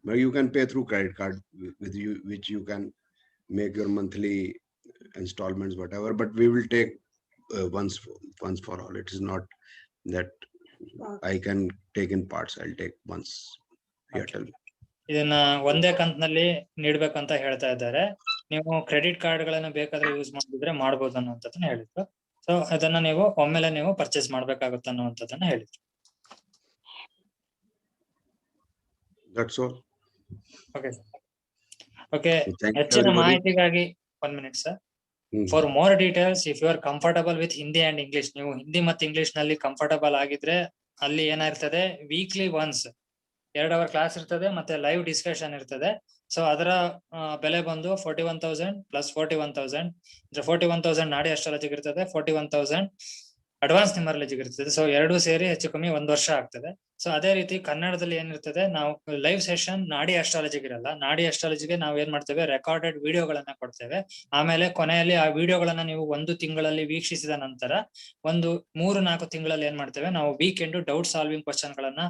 but you can pay through credit card with you, which you can make your monthly installments, whatever. But we will take once for all. It is not that I can take in parts. I'll take once. Okay. ಇದನ್ನ ಒಂದೇ ಕಂತಿನಲ್ಲಿ ನೀಡ್ಬೇಕಂತ ಹೇಳ್ತಾ ಇದ್ದಾರೆ. ನೀವು credit card ಗಳನ್ನ ಬೇಕಾದ್ರೆ use ಮಾಡಿದ್ರೆ ಮಾಡ್ಬೋದು ಅನ್ನುವಂಥದ್ದನ್ನ ಹೇಳಿದ್ರು. ಸೊ ಅದನ್ನ ನೀವು ಒಮ್ಮೆಲೆ ನೀವು ಪರ್ಚೇಸ್ ಮಾಡ್ಬೇಕಾಗುತ್ತೆ ಅನ್ನುವಂಥದ್ದನ್ನ ಹೇಳಿದ್ರು. That's all. Okay. Okay. ಹೆಚ್ಚಿನ ಮಾಹಿತಿಗಾಗಿ 1 minute sir. For more details, if you are comfortable with Hindi and English, ನೀವು ಹಿಂದಿ ಮತ್ತು ಇಂಗ್ಲಿಷ್ ನಲ್ಲಿ ಕಂಫರ್ಟಬಲ್ ಆಗಿದ್ರೆ ಅಲ್ಲಿ ಏನಾಗಿರ್ತದೆ, ವೀಕ್ಲಿ ಒನ್ಸ್ 2 ಅವರ್ ಕ್ಲಾಸ್ ಇರ್ತದೆ ಮತ್ತೆ ಲೈವ್ ಡಿಸ್ಕಷನ್ ಇರ್ತದೆ. ಸೊ ಅದರ ಬೆಲೆ ಬಂದು 41,000 ಪ್ಲಸ್ 41,000. 41,000 ನಾಡಿ ಅಸ್ಟ್ರಾಲಜಿಗೆ ಇರ್ತದೆ, 41,000 ಅಡ್ವಾನ್ಸ್ ನ್ಯೂಮರಾಲಜಿಗೆ ಇರ್ತದೆ. ಸೊ ಎರಡು ಸೇರಿ ಹೆಚ್ಚು ಕಮ್ಮಿ 1 ವರ್ಷ ಆಗ್ತದೆ. ಸೊ ಅದೇ ರೀತಿ ಕನ್ನಡದಲ್ಲಿ ಏನಿರ್ತದೆ, ನಾವು ಲೈವ್ ಸೆಷನ್ ನಾಡಿ ಅಸ್ಟ್ರಾಲಜಿಗೆ ಇರಲ್ಲ. ನಾಡಿ ಅಸ್ಟ್ರಾಲಜಿಗೆ ನಾವು ಏನ್ ಮಾಡ್ತೇವೆ, ರೆಕಾರ್ಡೆಡ್ ವಿಡಿಯೋಗಳನ್ನ ಕೊಡ್ತೇವೆ. ಆಮೇಲೆ ಕೊನೆಯಲ್ಲಿ ಆ ವಿಡಿಯೋಗಳನ್ನ ನೀವು 1 ತಿಂಗಳಲ್ಲಿ ವೀಕ್ಷಿಸಿದ ನಂತರ ಒಂದು 3-4 ತಿಂಗಳಲ್ಲಿ ಏನ್ ಮಾಡ್ತೇವೆ, ನಾವು ವೀಕೆಂಡ್ ಡೌಟ್ ಸಾಲ್ವಿಂಗ್ ಕ್ವಶನ್ ಗಳನ್ನ,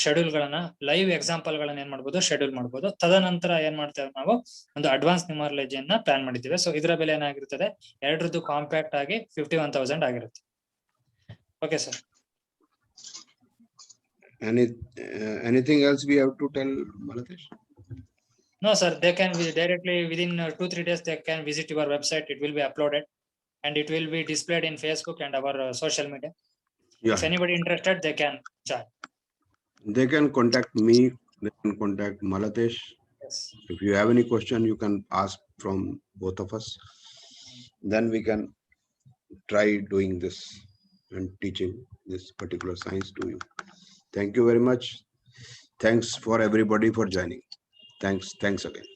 ಶೆಡ್ಯೂಲ್ ಗಳನ್ನ, ಲೈವ್ ಎಕ್ಸಾಂಪಲ್ ಗಳನ್ನ ಏನ್ ಮಾಡ್ಬೋದು, ಶೆಡ್ಯೂಲ್ ಮಾಡ್ಬೋದು. ತದನಂತರ ಏನ್ ಮಾಡ್ತೇವೆ, ನಾವು ಒಂದು ಅಡ್ವಾನ್ಸ್ ನ್ಯೂಮರಾಲಜಿಯನ್ನ ಪ್ಲಾನ್ ಮಾಡಿದ್ದೇವೆ. ಸೊ ಇದರ ಬೆಲೆ ಏನಾಗಿರ್ತದೆ, ಎರಡರದ್ದು ಕಾಂಪ್ಯಾಕ್ಟ್ ಆಗಿ 51,000 ಆಗಿರುತ್ತೆ. Okay sir. Anything else we have to tell, Malatesh? No sir, they can directly within 2-3 days they can visit your website. It will be uploaded and it will be displayed in Facebook and our social media. Yeah. If anybody interested, they can join. They can contact me, they can contact Malatesh. Yes. If you have any question, you can ask from both of us. Then we can try doing this and teaching this particular science to you. Thank you very much. Thanks for everybody for joining. Thanks again.